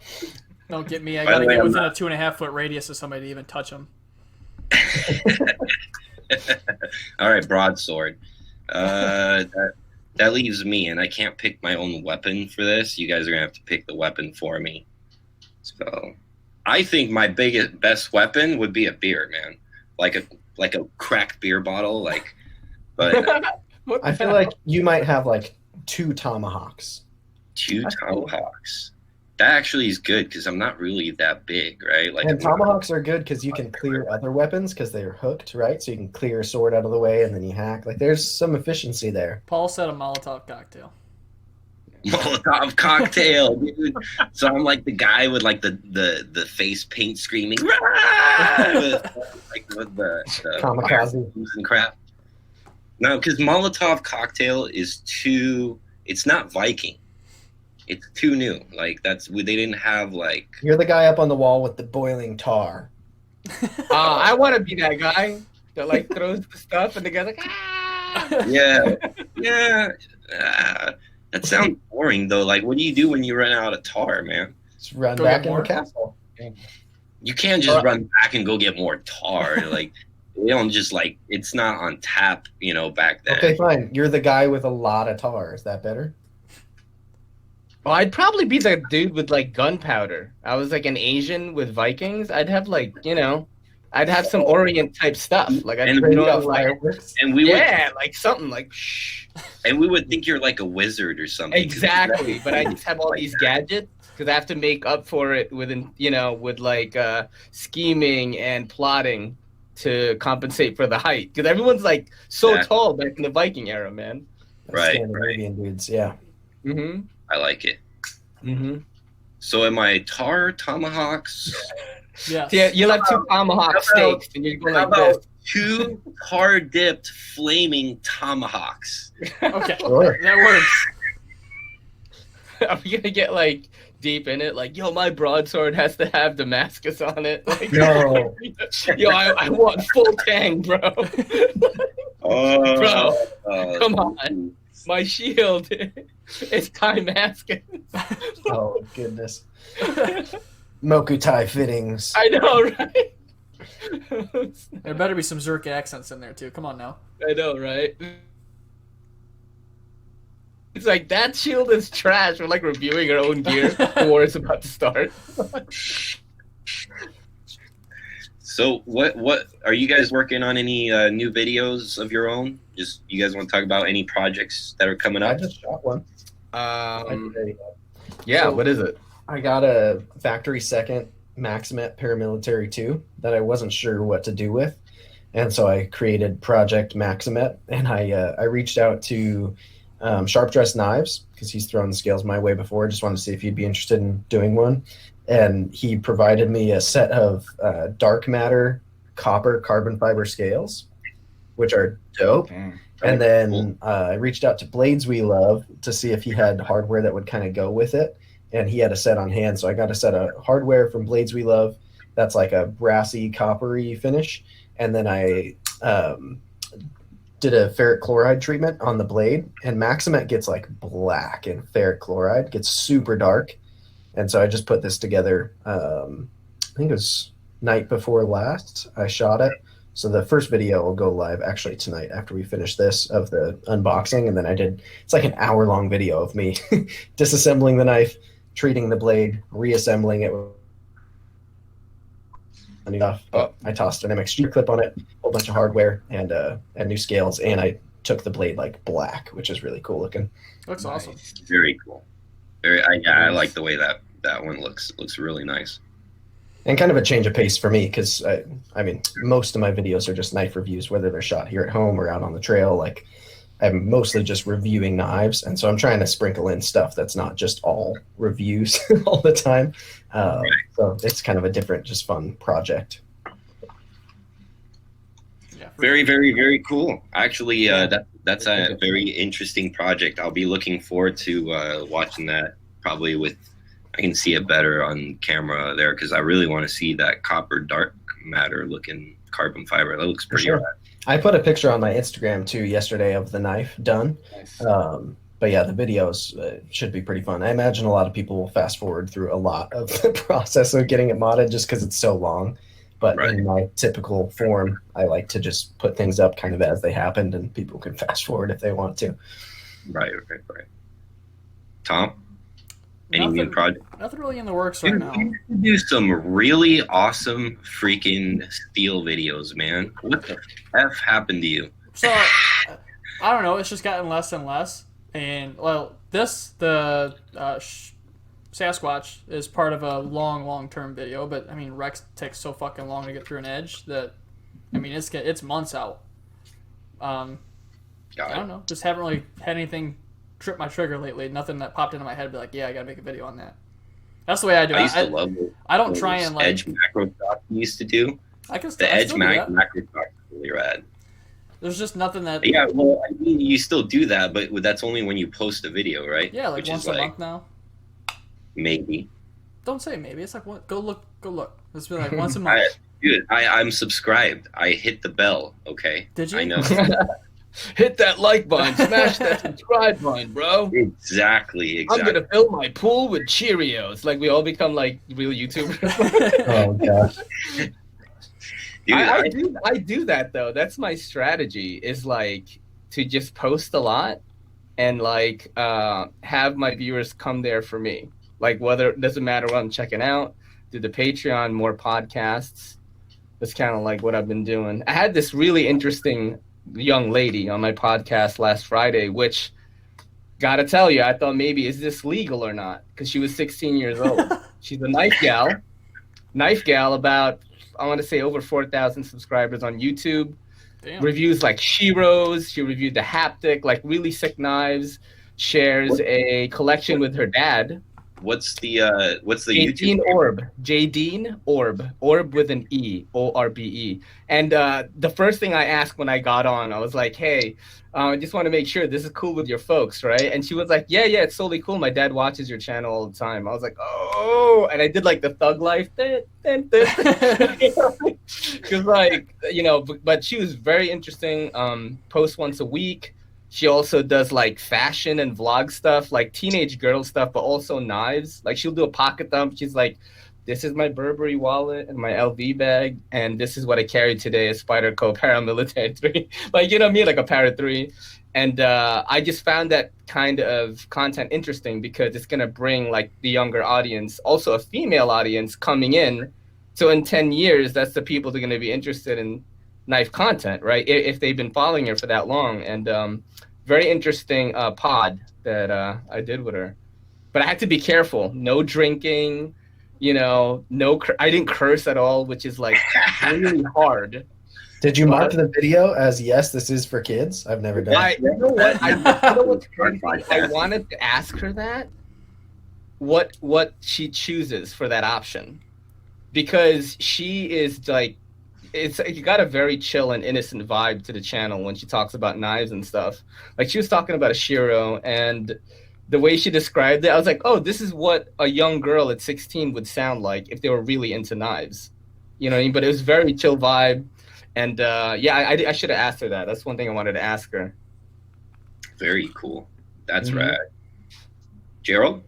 Don't get me. I By gotta the way, get I'm within not- a 2.5 foot radius of somebody to even touch them. All right, broadsword. That leaves me, and I can't pick my own weapon for this. You guys are gonna have to pick the weapon for me. So, I think my best weapon would be a beer, man, like a cracked beer bottle, but What I the feel hell? like you might have like 2 tomahawks. two tomahawks. That actually is good because I'm not really that big, right? Like, And tomahawks are good because you can clear other weapons because they're hooked, right? So you can clear a sword out of the way and then you hack. Like there's some efficiency there. Paul said a Molotov cocktail. Molotov cocktail, dude. So I'm like the guy with like the face paint screaming, like with the Kamikaze and crap. No, because Molotov cocktail is too. It's not Viking. It's too new. Like they didn't have like. You're the guy up on the wall with the boiling tar. I want to be that guy that like throws the stuff and the guy's like, ah! Yeah. That sounds boring though. Like, what do you do when you run out of tar, man? Just run Go back get in more. the castle. You can't just run back and go get more tar. Like, they don't just like it's not on tap, back then. Okay, fine. You're the guy with a lot of tar. Is that better? Well, I'd probably be the dude with like gunpowder. I was like an Asian with Vikings. I'd have like, I'd have some Orient type stuff. Like I'd And bring we out would, like, fireworks. And we like something like shh. we would think you're like a wizard or something. Exactly. But I just have all these gadgets because I have to make up for it with like scheming and plotting to compensate for the height. Because everyone's like so Exactly. tall back in the Viking era, man. Right, Scandinavian dudes, yeah. Mm-hmm. I like it. Mm-hmm. So am I tar tomahawks? Yes. Yeah, you'll have two tomahawk steaks, and you're going How like this. about 2 tar dipped flaming tomahawks? Okay. Sure. That works. Are we gonna get like deep in it? Like, yo, my broadsword has to have Damascus on it. Like, No. yo, I want full tang, bro. Oh, Bro, come on. My shield is Damascus. Oh, goodness. Mokutai fittings. I know, right? There better be some Zerk accents in there too. Come on now. I know, right? It's like that shield is trash. We're like reviewing our own gear. The war is about to start. So what are you guys working on? Any new videos of your own? Just you guys want to talk about any projects that are coming I up? just shot one. Yeah, So- what is it? I got a factory second Maximet Paramilitary 2 that I wasn't sure what to do with. And so I created Project Maximet, and I reached out to Sharp Dress Knives because he's thrown the scales my way before. Just wanted to see if he'd be interested in doing one. And he provided me a set of dark matter copper carbon fiber scales, which are dope. And then I reached out to Blades We Love to see if he had hardware that would kind of go with it. And he had a set on hand. So I got a set of hardware from Blades We Love. That's like a brassy, coppery finish. And then I did a ferric chloride treatment on the blade. And Maximet gets like black, and ferric chloride gets super dark. And so I just put this together. I think it was night before last I shot it. So the first video will go live actually tonight after we finish this of the unboxing. And then it's like an hour-long video of me disassembling the knife, treating the blade, reassembling it. But I tossed an MX clip on it, a whole bunch of hardware, and new scales. And I took the blade like black, which is really cool looking. Looks awesome. Very cool. I like the way that one looks. It looks really nice. And kind of a change of pace for me because, I mean, most of my videos are just knife reviews, whether they're shot here at home or out on the trail. Like, I'm mostly just reviewing knives. And so I'm trying to sprinkle in stuff that's not just all reviews all the time. So it's kind of a different, just fun project. Yeah. Very, very, very cool. Actually, that's a very interesting project. I'll be looking forward to watching that probably I can see it better on camera there because I really want to see that copper dark matter looking carbon fiber. That looks pretty sure. rad. I put a picture on my Instagram too yesterday of the knife done. Nice. But yeah, the videos should be pretty fun. I imagine a lot of people will fast forward through a lot of the process of getting it modded just because it's so long. But Right. in my typical form, I like to just put things up kind of as they happened, and people can fast forward if they want to. Right. Tom, any new project? Nothing really in the works right now. You do some really awesome freaking steel videos, man. What the F happened to you? So I don't know. It's just gotten less and less. And well, the Sasquatch is part of a long term video, but I mean Rex takes so fucking long to get through an edge that I mean it's months out. I don't know. Just haven't really had anything trip my trigger lately. Nothing that popped into my head. Be like, yeah, I gotta make a video on that. That's the way I do it. I used to love it. I don't try and like edge macro shots we used to do. I can The I edge still do that. macro shots are really rad. There's just nothing that. Yeah, well, I mean, you still do that, but that's only when you post a video, right? Yeah, like Which once is a month now. Maybe. Don't say maybe. It's like what? Go look. It's been like once a month. Dude, I'm subscribed. I hit the bell. Okay. Did you? I know. Hit that like button, smash that subscribe button, bro. Exactly. I'm gonna fill my pool with Cheerios. Like we all become like real YouTubers. Oh gosh. Dude, I do that though. That's my strategy. Is like to just post a lot and like have my viewers come there for me. Like whether it doesn't matter what I'm checking out, do the Patreon, more podcasts. That's kind of like what I've been doing. I had this really interesting young lady on my podcast last Friday, which gotta tell you, I thought maybe is this legal or not? Because she was 16 years old. She's a knife gal, about I want to say over 4,000 subscribers on YouTube. Damn. Reviews like Shiro's. She reviewed the Haptic, like really sick knives. Shares a collection with her dad. what's the YouTube? Jadine Orb. Jadine Orb. Orb with an E. ORBE. And the first thing I asked when I got on, I was like, hey, I just want to make sure this is cool with your folks, right? And she was like, yeah, it's totally cool. My dad watches your channel all the time. I was like, oh, and I did like the thug life. Because like, but she was very interesting. Posts once a week. She also does like fashion and vlog stuff, like teenage girl stuff, but also knives. Like she'll do a pocket dump. She's like, this is my Burberry wallet and my LV bag, and this is what I carried today, a Spyderco Paramilitary 3. Like, you know what I mean? Like a Para 3. And I just found that kind of content interesting because it's going to bring like the younger audience, also a female audience coming in. So in 10 years, that's the people that are going to be interested in knife content, right? If they've been following her for that long. And very interesting pod that I did with her. But I had to be careful. No drinking, I didn't curse at all, which is like really hard. Did you mark the video as yes, this is for kids? I've never done it. You know what? I know what's crazy. I wanted to ask her that. What she chooses for that option. Because she is like, you got a very chill and innocent vibe to the channel when she talks about knives and stuff. Like she was talking about a Shiro, and the way she described it, I was like, oh, this is what a young girl at 16 would sound like if they were really into knives. You know what I mean? But it was very chill vibe. And I should have asked her that. That's one thing I wanted to ask her. Very cool. That's rad. Gerald?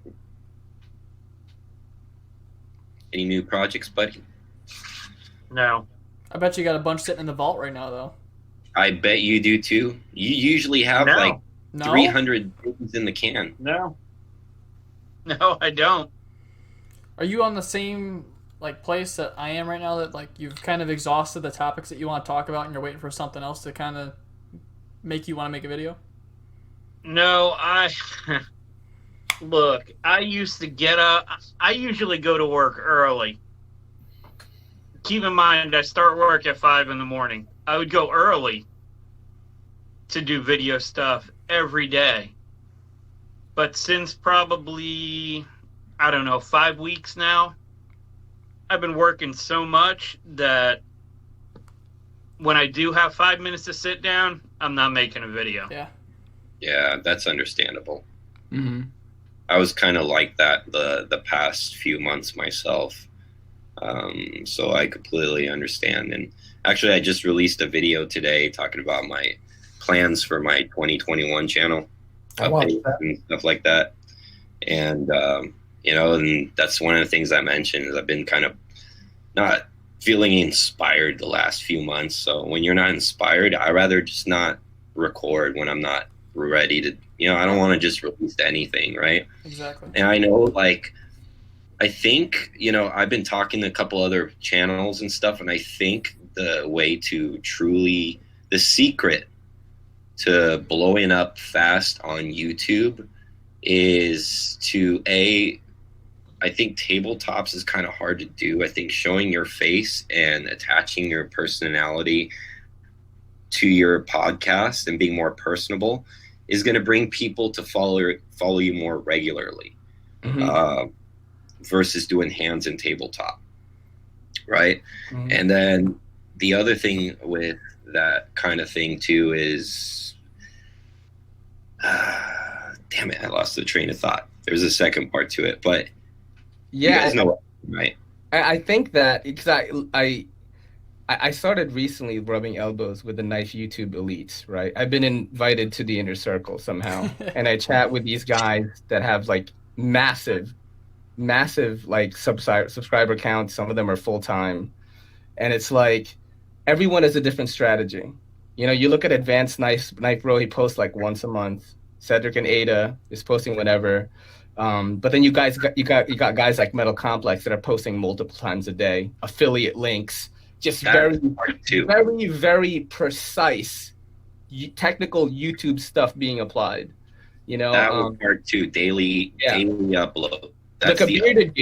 Any new projects, buddy? No. I bet you got a bunch sitting in the vault right now, though. I bet you do too. You usually have like 300 things in the can. No, I don't. Are you on the same like place that I am right now? That like you've kind of exhausted the topics that you want to talk about, and you're waiting for something else to kind of make you want to make a video? No, look. I used to get up. I usually go to work early. Keep in mind, I start work at 5 a.m. I would go early to do video stuff every day. But since probably, 5 weeks now, I've been working so much that when I do have 5 minutes to sit down, I'm not making a video. Yeah, that's understandable. Mm-hmm. I was kind of like that the past few months myself. So I completely understand. And actually, I just released a video today talking about my plans for my 2021 channel, and stuff like that. And and that's one of the things I mentioned is I've been kind of not feeling inspired the last few months. So when you're not inspired, I rather just not record when I'm not ready to. I don't want to just release anything, right? Exactly. And I know, I think, I've been talking to a couple other channels and stuff, and I think the way to the secret to blowing up fast on YouTube is to I think tabletops is kind of hard to do. I think showing your face and attaching your personality to your podcast and being more personable is going to bring people to follow you more regularly, versus doing hands and tabletop, right? And then the other thing with that kind of thing too is, damn it, I lost the train of thought. There's a second part to it, but you guys know, right? I think that because I started recently rubbing elbows with the Knife YouTube elites, right? I've been invited to the inner circle somehow, and I chat with these guys that have like massive like subscriber counts. Some of them are full time, and it's like everyone has a different strategy. You know, you look at Advanced Knife Bro, he posts like once a month. Cedric and Ada is posting whenever. But then you got guys like Metal Complex that are posting multiple times a day, affiliate links, just very precise technical YouTube stuff being applied. You know, that was part two, daily upload. Look at Bearded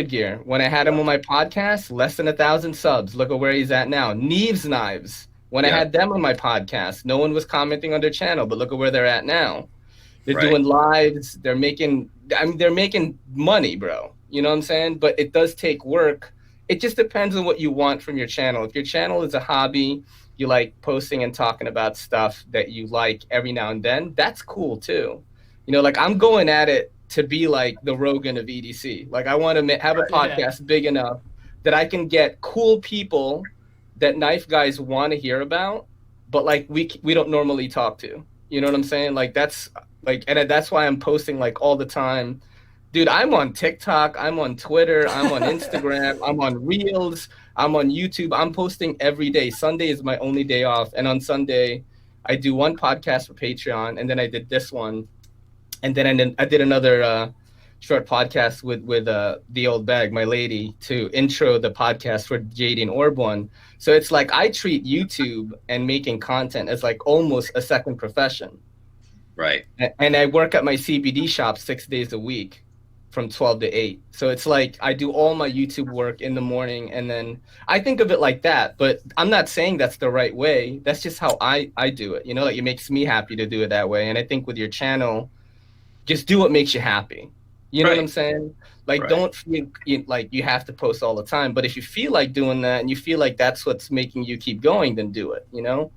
Gear. When I had him on my podcast, less than 1,000 subs. Look at where he's at now. Neves Knives. When I had them on my podcast, no one was commenting on their channel, but look at where they're at now. They're doing lives. They're making money, bro. You know what I'm saying? But it does take work. It just depends on what you want from your channel. If your channel is a hobby, you like posting and talking about stuff that you like every now and then, that's cool too. You know, like I'm going at it to be like the Rogan of EDC. Like I want to have a podcast big enough that I can get cool people that knife guys want to hear about, but like we don't normally talk to. You know what I'm saying? Like that's why I'm posting like all the time. Dude, I'm on TikTok, I'm on Twitter, I'm on Instagram, I'm on Reels, I'm on YouTube. I'm posting every day. Sunday is my only day off, and on Sunday I do one podcast for Patreon, and then I did this one, and then I did another short podcast with the old bag, my lady, to intro the podcast for JD and Orb one. So it's like I treat YouTube and making content as like almost a second profession. Right. And I work at my CBD shop 6 days a week from 12 to 8. So it's like I do all my YouTube work in the morning, and then I think of it like that. But I'm not saying that's the right way. That's just how I do it. You know, like it makes me happy to do it that way. And I think with your channel, just do what makes you happy. You know what I'm saying? Like, don't feel like you have to post all the time. But if you feel like doing that and you feel like that's what's making you keep going, then do it, you know?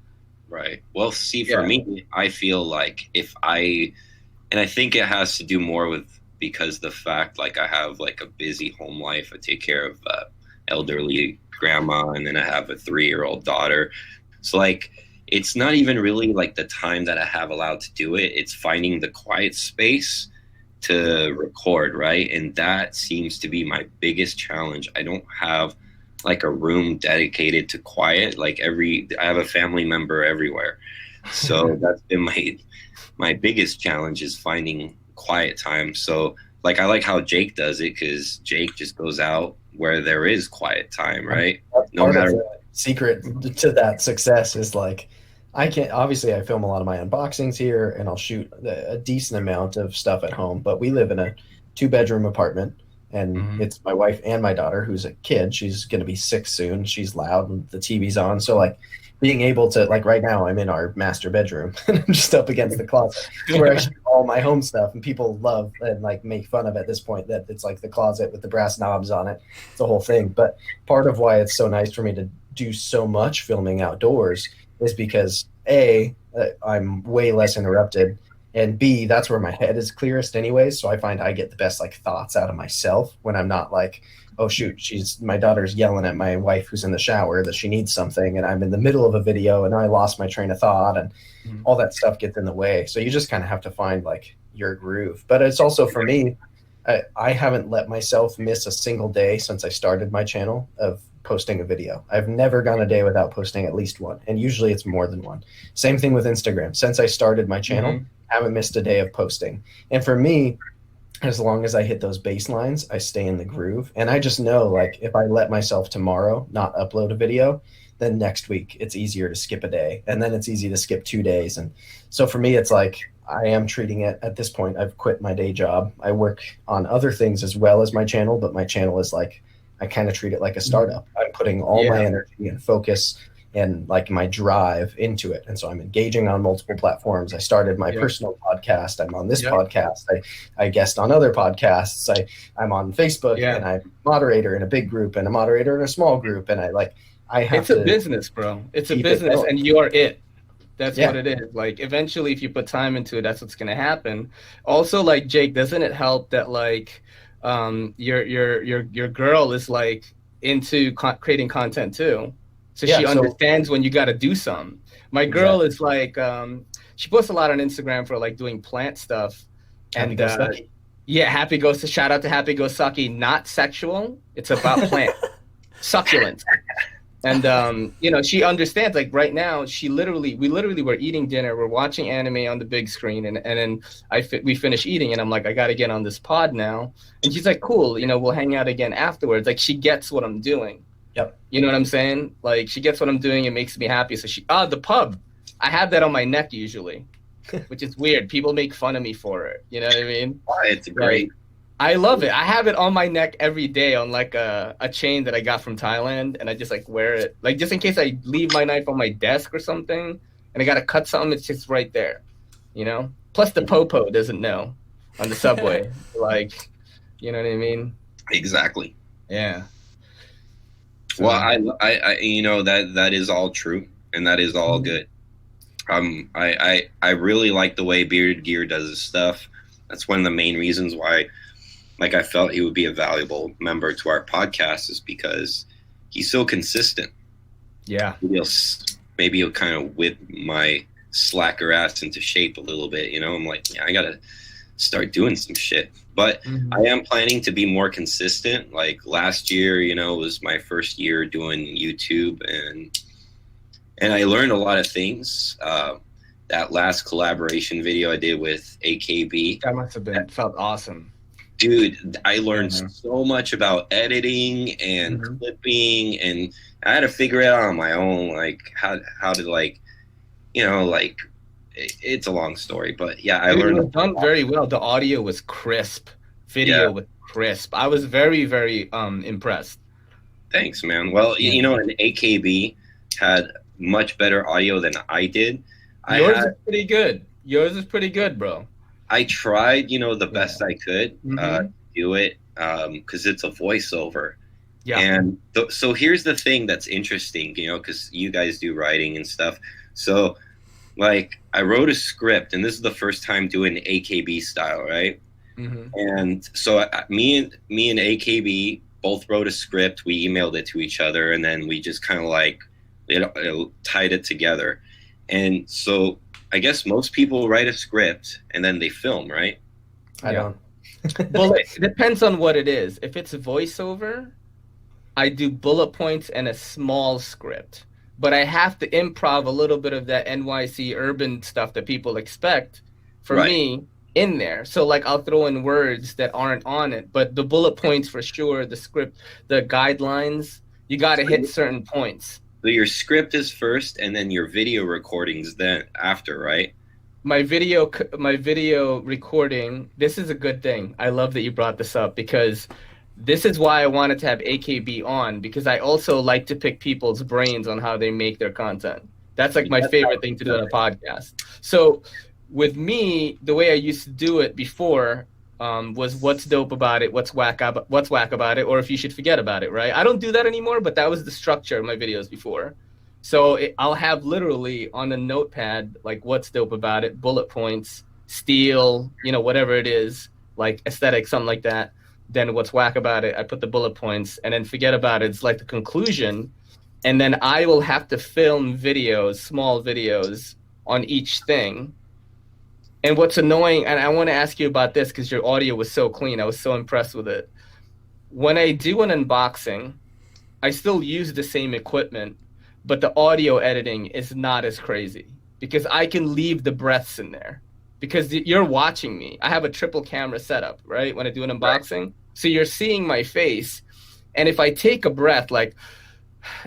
Right. Well, see, for me, I feel like and I think it has to do more with, because the fact, like, I have like a busy home life. I take care of elderly grandma, and then I have a 3-year-old daughter. So like, it's not even really like the time that I have allowed to do it. It's finding the quiet space to record, right? And that seems to be my biggest challenge. I don't have like a room dedicated to quiet. Like I have a family member everywhere. So that's been my biggest challenge, is finding quiet time. So like I like how Jake does it, because Jake just goes out where there is quiet time, right? No matter what. Secret to that success is like, I film a lot of my unboxings here, and I'll shoot a decent amount of stuff at home, but we live in a 2-bedroom apartment, and it's my wife and my daughter, who's a kid. She's going to be 6 soon. She's loud and the TV's on. So like being able to, like right now I'm in our master bedroom and I'm just up against the closet where I shoot all my home stuff, and people love and like make fun of at this point that it's like the closet with the brass knobs on it. It's the whole thing. But part of why it's so nice for me to do so much filming outdoors is because A, I'm way less interrupted, and B, that's where my head is clearest anyways. So I find I get the best like thoughts out of myself when I'm not like, oh shoot, my daughter's yelling at my wife who's in the shower that she needs something, and I'm in the middle of a video and I lost my train of thought, and all that stuff gets in the way. So you just kind of have to find like your groove. But it's also, for me, I haven't let myself miss a single day since I started my channel of posting a video. I've never gone a day without posting at least one, and usually it's more than one. Same thing with Instagram. Since I started my channel, I haven't missed a day of posting. And for me, as long as I hit those baselines, I stay in the groove. And I just know, like, if I let myself tomorrow not upload a video, then next week it's easier to skip a day, and then it's easy to skip 2 days. And so for me, it's like I am treating it at this point. I've quit my day job. I work on other things as well as my channel, but my channel is like, I kind of treat it like a startup. I'm putting all my energy and focus and like my drive into it. And so I'm engaging on multiple platforms. I started my personal podcast. I'm on this podcast. I guest on other podcasts. I'm on Facebook and I'm a moderator in a big group and a moderator in a small group. And I have It's a business, bro. It's a business and you are it. That's what it is. Like eventually if you put time into it, that's what's going to happen. Also, like Jake, doesn't it help that like your girl is like into creating content too? So she understands when you got to do something. My girl is like, she posts a lot on Instagram for like doing plant stuff. Happy Goes shout out to Happy Go Sucky. Not sexual. It's about plant succulent. And you know, she understands. Like right now, we literally were eating dinner. We're watching anime on the big screen, and then we finish eating, and I'm like, I got to get on this pod now. And she's like, cool. You know, we'll hang out again afterwards. Like she gets what I'm doing. Yep. You know what I'm saying? Like she gets what I'm doing. It makes me happy. So the pub, I have that on my neck usually, which is weird. People make fun of me for it. You know what I mean? It's great. I love it. I have it on my neck every day on like a chain that I got from Thailand, and I just like wear it, like just in case I leave my knife on my desk or something, and I gotta cut something. It's just right there, you know. Plus the popo doesn't know on the subway, like, you know what I mean? Exactly. Yeah. Well, I you know that is all true, and that is all good. I really like the way Bearded Gear does his stuff. That's one of the main reasons why, like, I felt he would be a valuable member to our podcast, is because he's so consistent. Yeah. Maybe he'll kind of whip my slacker ass into shape a little bit. You know, I'm like, yeah, I gotta start doing some shit. But I am planning to be more consistent. Like last year, you know, was my first year doing YouTube, and I learned a lot of things. That last collaboration video I did with AKB, that must have felt awesome. Dude, I learned so much about editing and clipping, and I had to figure it out on my own, like how to, like, you know, like, it's a long story, but yeah, I learned. It was done very well. The audio was crisp. Video was crisp. I was very, very impressed. Thanks, man. Well, you know, an AKB had much better audio than I did. Yours is pretty good. Yours is pretty good, bro. I tried, you know, the best I could do it, because it's a voiceover. Yeah. And so here's the thing that's interesting, you know, because you guys do writing and stuff. So, like, I wrote a script, and this is the first time doing AKB style, right? And so me and AKB both wrote a script. We emailed it to each other, and then we just kind of like, you know, tied it together. And so I guess most people write a script and then they film, right? I don't. Well, it depends on what it is. If it's a voiceover, I do bullet points and a small script. But I have to improv a little bit of that NYC urban stuff that people expect for me in there. So, like, I'll throw in words that aren't on it. But the bullet points for sure, the script, the guidelines, you got to hit certain points. So your script is first, and then your video recordings then after, right? My video recording, this is a good thing. I love that you brought this up, because this is why I wanted to have AKB on, because I also like to pick people's brains on how they make their content. That's like my favorite thing to do on a podcast. So with me, the way I used to do it before was what's dope about it, what's whack about it, or if you should forget about it, right? I don't do that anymore, but that was the structure of my videos before. So I'll have literally on a notepad, like, what's dope about it, bullet points, steel, you know, whatever it is, like aesthetic, something like that. Then what's whack about it, I put the bullet points, and then forget about it. It's like the conclusion. And then I will have to film videos, small videos on each thing. And what's annoying, and I want to ask you about this because your audio was so clean. I was so impressed with it. When I do an unboxing, I still use the same equipment, but the audio editing is not as crazy because I can leave the breaths in there because you're watching me. I have a triple camera setup, right? When I do an unboxing. Right. So you're seeing my face. And if I take a breath, like,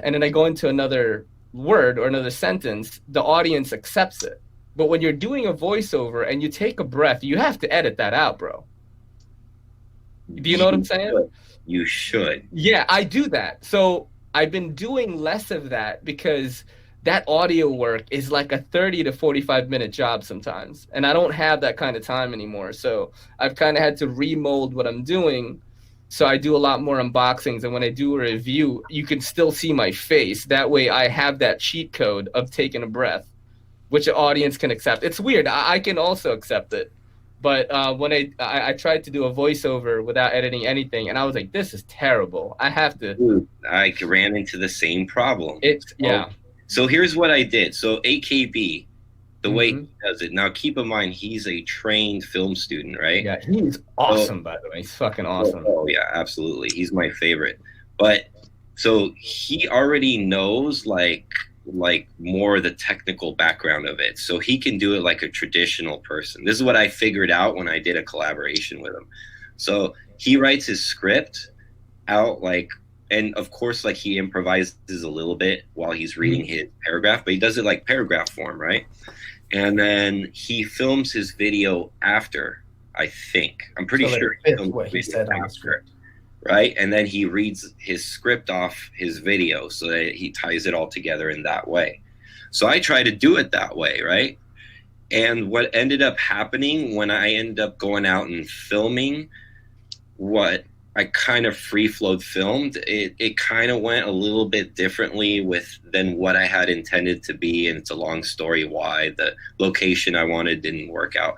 and then I go into another word or another sentence, the audience accepts it. But when you're doing a voiceover and you take a breath, you have to edit that out, bro. Do you know what I'm saying? You should. Yeah, I do that. So I've been doing less of that because that audio work is like a 30 to 45-minute job sometimes. And I don't have that kind of time anymore. So I've kind of had to remold what I'm doing. So I do a lot more unboxings. And when I do a review, you can still see my face. That way I have that cheat code of taking a breath, which the audience can accept. It's weird. I can also accept it. But when I tried to do a voiceover without editing anything, and I was like, this is terrible. I have to. Dude, I ran into the same problem. Yeah. So here's what I did. So AKB, the way Mhm. he does it. Now, keep in mind, he's a trained film student, right? Yeah, he's awesome, by the way. He's fucking awesome. Oh, yeah, absolutely. He's my favorite. But so he already knows like more the technical background of it. So he can do it like a traditional person. This is what I figured out when I did a collaboration with him. So he writes his script out like, and of course, like he improvises a little bit while he's reading his paragraph, but he does it like paragraph form, right? And then he films his video after, I think. I'm pretty So that sure it he fits filmed what he the video said on the after, script. right? And then he reads his script off his video so that he ties it all together in that way. So I try to do it that way, right? And what ended up happening when I ended up going out and filming what I kind of free flowed filmed, it kind of went a little bit differently than what I had intended to be, and it's a long story why the location I wanted didn't work out.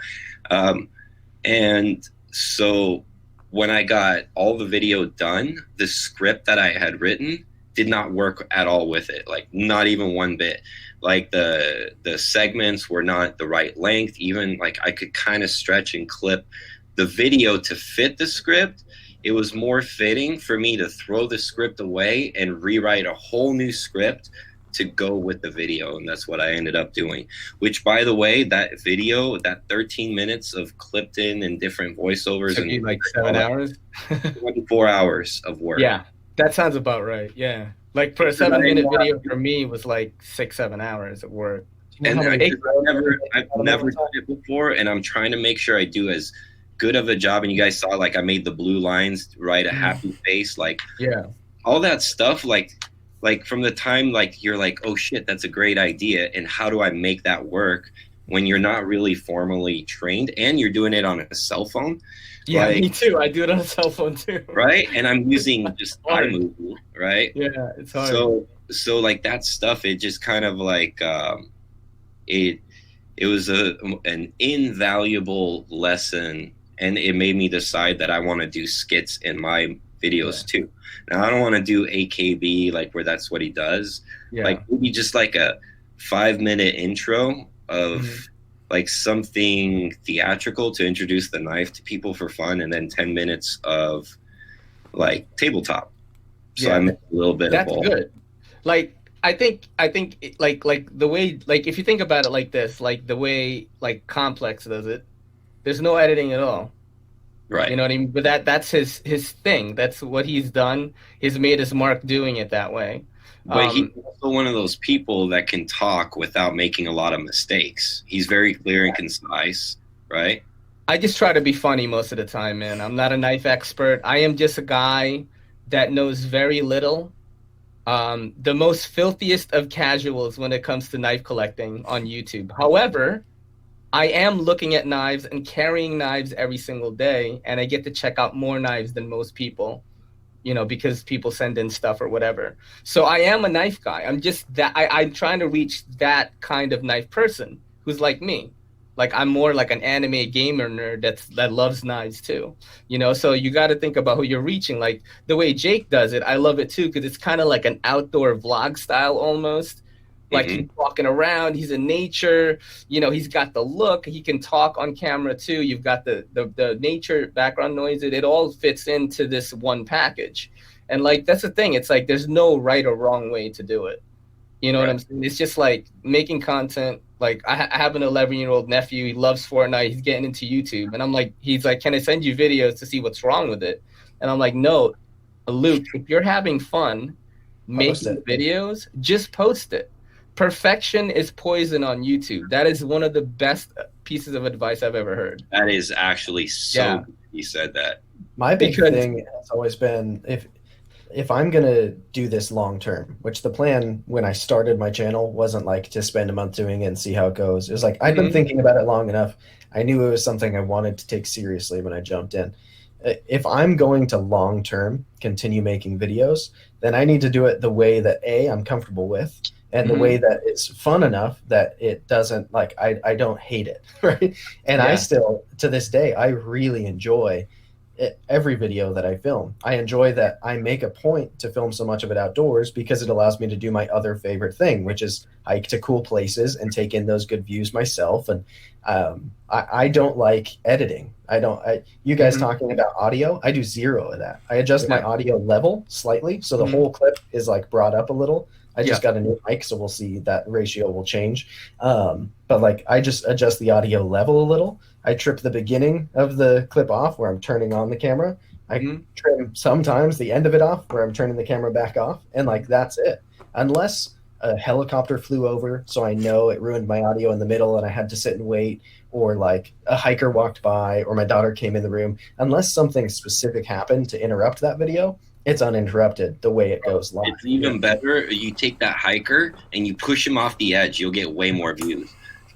And so when I got all the video done, the script that I had written did not work at all with it, like not even one bit. Like the segments were not the right length. Even like I could kind of stretch and clip the video to fit the script. It was more fitting for me to throw the script away and rewrite a whole new script to go with the video. And that's what I ended up doing, which, by the way, that video, that 13 minutes of clipped in and different voiceovers, Took you and like 7 hours. 24 hours of work. Yeah, that sounds about right. Yeah, like for a 7-minute video for me was like 6-7 hours of work. And I've never done it before, and I'm trying to make sure I do as good of a job. And you guys saw, like, I made the blue lines, right? A happy face, like, Yeah, all that stuff, like from the time like you're like, oh shit, that's a great idea, and how do I make that work when you're not really formally trained and you're doing it on a cell phone? yeah, Like, me too. I do it on a cell phone too. right? And I'm using just hard. iMovie, right? Yeah, it's hard. So like that stuff, it just kind of like it was an invaluable lesson, and it made me decide that I want to do skits in my videos too. Now I don't want to do AKB like where that's what he does. Yeah. Like maybe just like a 5-minute intro of like something theatrical to introduce the knife to people for fun, and then 10 minutes of like tabletop. So Yeah. I'm a little bit That's of both. good. Like I think like the way, like if you think about it like this, like the way like Complex does it, there's no editing at all. Right. You know what I mean? But that's his thing. That's what he's done. He's made his mark doing it that way. But he's also one of those people that can talk without making a lot of mistakes. He's very clear and concise, right? I just try to be funny most of the time, man. I'm not a knife expert. I am just a guy that knows very little. The most filthiest of casuals when it comes to knife collecting on YouTube. However, I am looking at knives and carrying knives every single day, and I get to check out more knives than most people, you know, because people send in stuff or whatever. So I am a knife guy. I'm just that I'm trying to reach that kind of knife person who's like me. Like I'm more like an anime gamer nerd that loves knives too, you know. So you got to think about who you're reaching. Like the way Jake does it, I love it too because it's kind of like an outdoor vlog style almost. Like he's walking around, he's in nature, you know, he's got the look, he can talk on camera too. You've got the nature background noise, it all fits into this one package. And like that's the thing, it's like there's no right or wrong way to do it. You know what I'm saying? It's just like making content. Like I have an 11-year-old nephew, he loves Fortnite, he's getting into YouTube, and I'm like, he's like, can I send you videos to see what's wrong with it? And I'm like, no, Luke, if you're having fun making videos, just post it. perfection is poison on YouTube. That is one of the best pieces of advice I've ever heard. That is actually so good you said that. My big thing has always been if I'm gonna do this long term, which the plan when I started my channel wasn't like to spend a month doing it and see how it goes. It was like I'd been thinking about it long enough. I knew it was something I wanted to take seriously when I jumped in. If I'm going to long term continue making videos, then I need to do it the way that I'm comfortable with, and the way that it's fun enough that it doesn't like I don't hate it, right? And I still to this day I really enjoy every video that I film. I enjoy that I make a point to film so much of it outdoors because it allows me to do my other favorite thing, which is hike to cool places and take in those good views myself. And I don't like editing. You guys talking about audio, I do zero of that. I adjust my audio level slightly so the whole clip is like brought up a little. I just got a new mic, so we'll see that ratio will change. But like I just adjust the audio level a little. I trip the beginning of the clip off where I'm turning on the camera. I trim sometimes the end of it off where I'm turning the camera back off. And like that's it. Unless a helicopter flew over, so I know it ruined my audio in the middle and I had to sit and wait, or like a hiker walked by or my daughter came in the room. Unless something specific happened to interrupt that video, it's uninterrupted the way it goes live. It's even better. You take that hiker and you push him off the edge. You'll get way more views.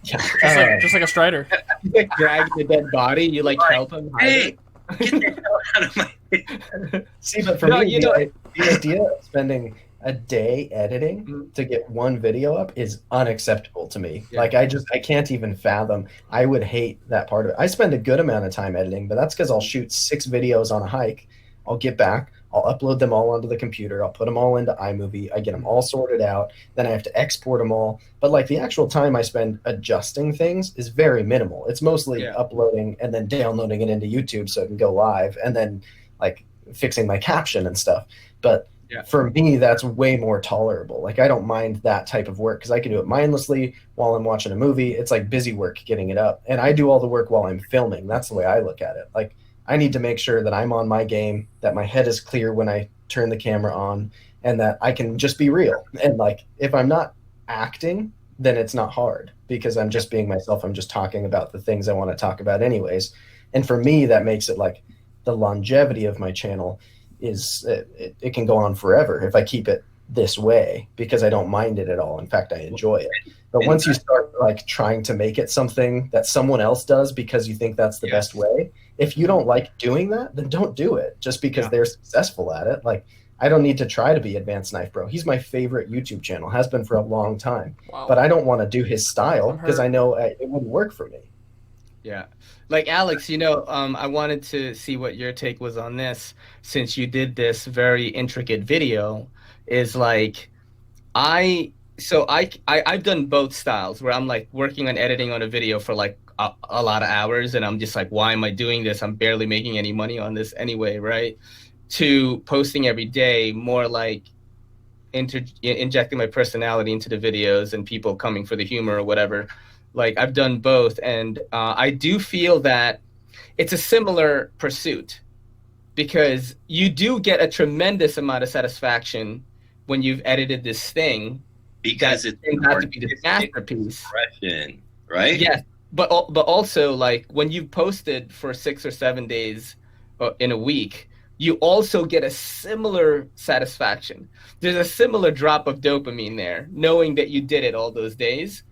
Yeah. Just like a strider. You like drag the dead body. You like help him. Hey, get the hell out of my. See, but for me, the idea of spending a day editing to get one video up is unacceptable to me. Like I can't even fathom. I would hate that part of it. I spend a good amount of time editing, but that's because I'll shoot 6 videos on a hike. I'll get back. I'll upload them all onto the computer. I'll put them all into iMovie. I get them all sorted out. Then I have to export them all. But like the actual time I spend adjusting things is very minimal. It's mostly uploading and then downloading it into YouTube so it can go live, and then like fixing my caption and stuff. But for me, that's way more tolerable. Like I don't mind that type of work because I can do it mindlessly while I'm watching a movie. It's like busy work getting it up. And I do all the work while I'm filming. That's the way I look at it. Like I need to make sure that I'm on my game, that my head is clear when I turn the camera on, and that I can just be real. And like, if I'm not acting, then it's not hard because I'm just being myself. I'm just talking about the things I want to talk about anyways. And for me, that makes it like the longevity of my channel is it can go on forever if I keep it this way because I don't mind it at all. In fact, I enjoy it. But once you start like trying to make it something that someone else does because you think that's the best way, if you don't like doing that, then don't do it just because they're successful at it. Like I don't need to try to be Advanced Knife Bro. He's my favorite YouTube channel, has been for a long time. Wow. But I don't want to do his style because I know it wouldn't work for me. Yeah. Like Alex, I wanted to see what your take was on this since you did this very intricate video. Is like I've done both styles where I'm like working on editing on a video for like a lot of hours and I'm just like, why am I doing this? I'm barely making any money on this anyway, right? To posting every day, more like injecting my personality into the videos and people coming for the humor or whatever. Like I've done both, and I do feel that it's a similar pursuit because you do get a tremendous amount of satisfaction when you've edited this thing, because it's got to be the masterpiece, right? Yes, but also like when you posted for 6 or 7 days in a week, you also get a similar satisfaction. There's a similar drop of dopamine there, knowing that you did it all those days,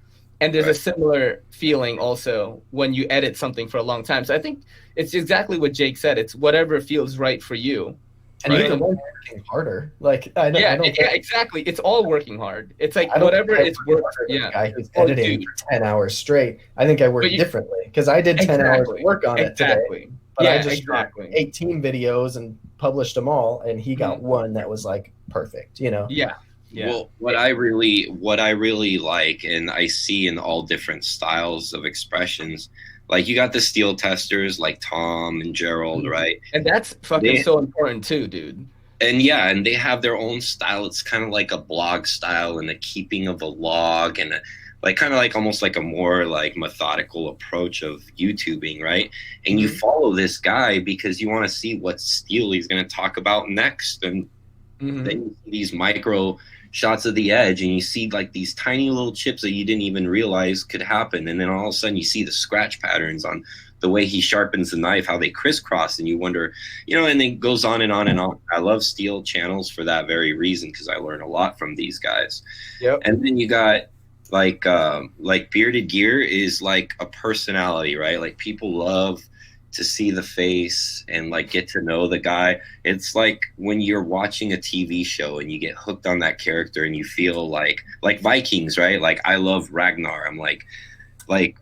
and there's a similar feeling also when you edit something for a long time. So I think it's exactly what Jake said. It's whatever feels right for you. And even working harder, like I don't exactly. It's all working hard. It's like whatever it's work. Yeah, guy who's editing for 10 hours straight. I think I work differently because I did 10 hours of work on it today. But I just shot 18 videos and published them all, and he got one that was like perfect. Yeah. Well, what I really like, and I see in all different styles of expressions. Like you got the steel testers like Tom and Gerald, right? And that's fucking so important too, dude. And and they have their own style. It's kind of like a blog style and the keeping of a log and kind of like almost like a more like methodical approach of YouTubing, right? And you follow this guy because you want to see what steel he's going to talk about next. And then you see these micro shots of the edge, and you see like these tiny little chips that you didn't even realize could happen, and then all of a sudden you see the scratch patterns on the way he sharpens the knife, how they crisscross, and you wonder, and it goes on and on and on. I love Steel channels for that very reason, because I learn a lot from these guys. Yep. And then you got like Bearded Gear is like a personality, right? Like people love to see the face and like get to know the guy. It's like when you're watching a TV show and you get hooked on that character and you feel like Vikings, right? Like I love Ragnar. I'm like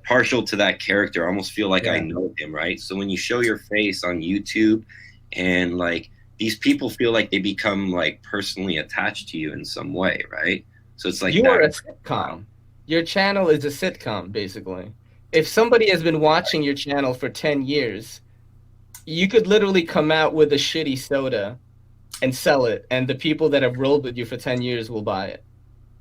partial to that character. I almost feel like I know him, right? So when you show your face on YouTube and like these people feel like they become like personally attached to you in some way, right? So it's like you are a sitcom. Your channel is a sitcom, basically. If somebody has been watching your channel for 10 years, you could literally come out with a shitty soda and sell it, and the people that have rolled with you for 10 years will buy it.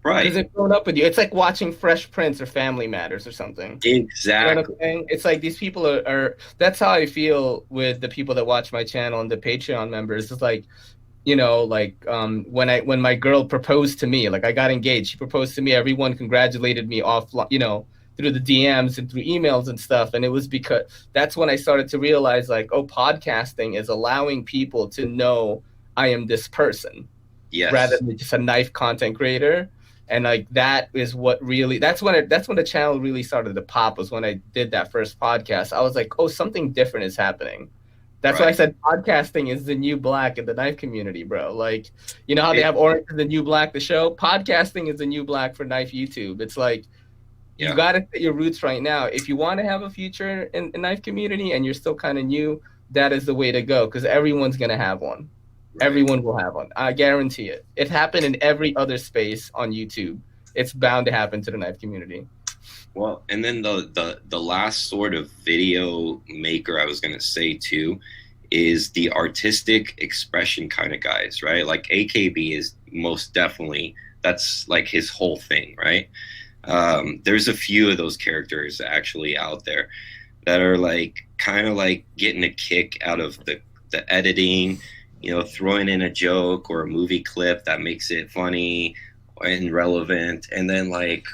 Right. Because they've grown up with you. It's like watching Fresh Prince or Family Matters or something. Exactly. You know what I'm saying? It's like these people are that's how I feel with the people that watch my channel and the Patreon members. It's like, when my girl proposed to me, like I got engaged, she proposed to me, everyone congratulated me through the DMs and through emails and stuff. And it was because that's when I started to realize like, podcasting is allowing people to know I am this person. Yes. Rather than just a knife content creator. And like that is what really that's when the channel really started to pop, was when I did that first podcast. I was like, something different is happening. That's why I said podcasting is the new black in the knife community, bro. Like, you know how they have Orange is the New Black, the show? Podcasting is the new black for knife YouTube. It's like, you got to set your roots right now. If you want to have a future in the knife community and you're still kind of new, that is the way to go, because everyone's going to have one. Right. Everyone will have one. I guarantee it. It happened in every other space on YouTube. It's bound to happen to the knife community. Well, and then the last sort of video maker I was going to say too is the artistic expression kind of guys, right? Like AKB is most definitely, that's like his whole thing, right? There's a few of those characters actually out there that are like kind of like getting a kick out of the editing, throwing in a joke or a movie clip that makes it funny and relevant, and then like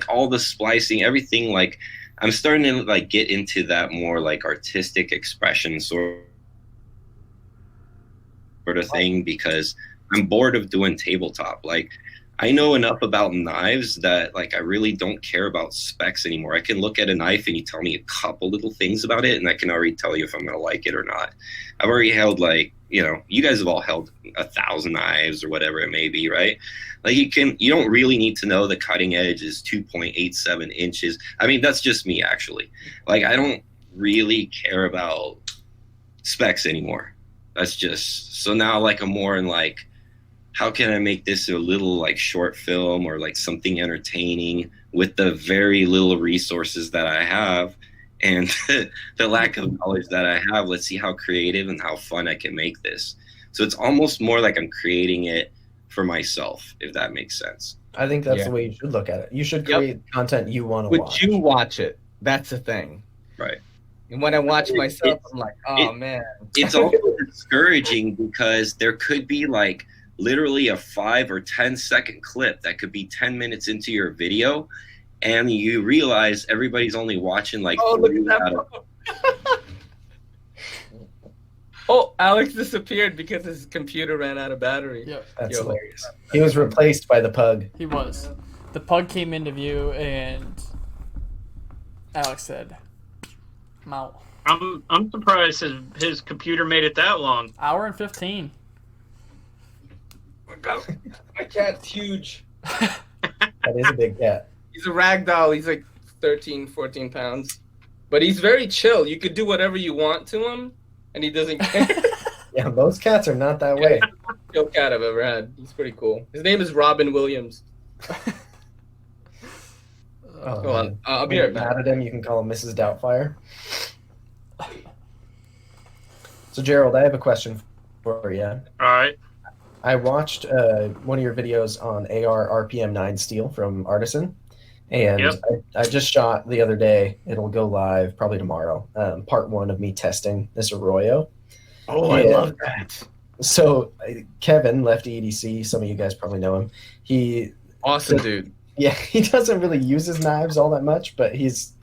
all the splicing, everything. Like I'm starting to like get into that more like artistic expression sort of thing, because I'm bored of doing tabletop. Like I know enough about knives that like I really don't care about specs anymore. I can look at a knife and you tell me a couple little things about it, and I can already tell you if I'm gonna like it or not. I've already held like, you guys have all held 1,000 knives or whatever it may be, right? Like you don't really need to know the cutting edge is 2.87 inches. I mean, that's just me actually. Like I don't really care about specs anymore. That's just, so now like I'm more in like, how can I make this a little like short film or like something entertaining with the very little resources that I have and the lack of knowledge that I have. Let's see how creative and how fun I can make this. So it's almost more like I'm creating it for myself, if that makes sense. I think that's the way you should look at it. You should create content you want to watch. Would you watch it? That's the thing. Right. And when I watch myself, I'm like, man. It's also discouraging because there could be like literally a 5 or 10 second clip that could be 10 minutes into your video, and you realize everybody's only watching like 3 out of. Oh, Alex disappeared because his computer ran out of battery. Yep. That's hilarious. He was replaced by the pug. He was. The pug came into view, and Alex said, "I'm out." I'm surprised his computer made it that long. Hour and 15. My cat's huge. That is a big cat. He's a rag doll. He's like 13, 14 pounds. But he's very chill. You could do whatever you want to him, and he doesn't care. Yeah, most cats are not that way. No cat I've ever had. He's pretty cool. His name is Robin Williams. Hold on. I'll be right back. Mad at him, you can call him Mrs. Doubtfire. So, Gerald, I have a question for you. All right. I watched one of your videos on AR RPM 9 steel from Artisan, and I just shot the other day. It'll go live probably tomorrow. Part 1 of me testing this Arroyo. Oh, I love that. So Kevin, Lefty EDC, some of you guys probably know him. Awesome dude. Yeah, he doesn't really use his knives all that much, but he's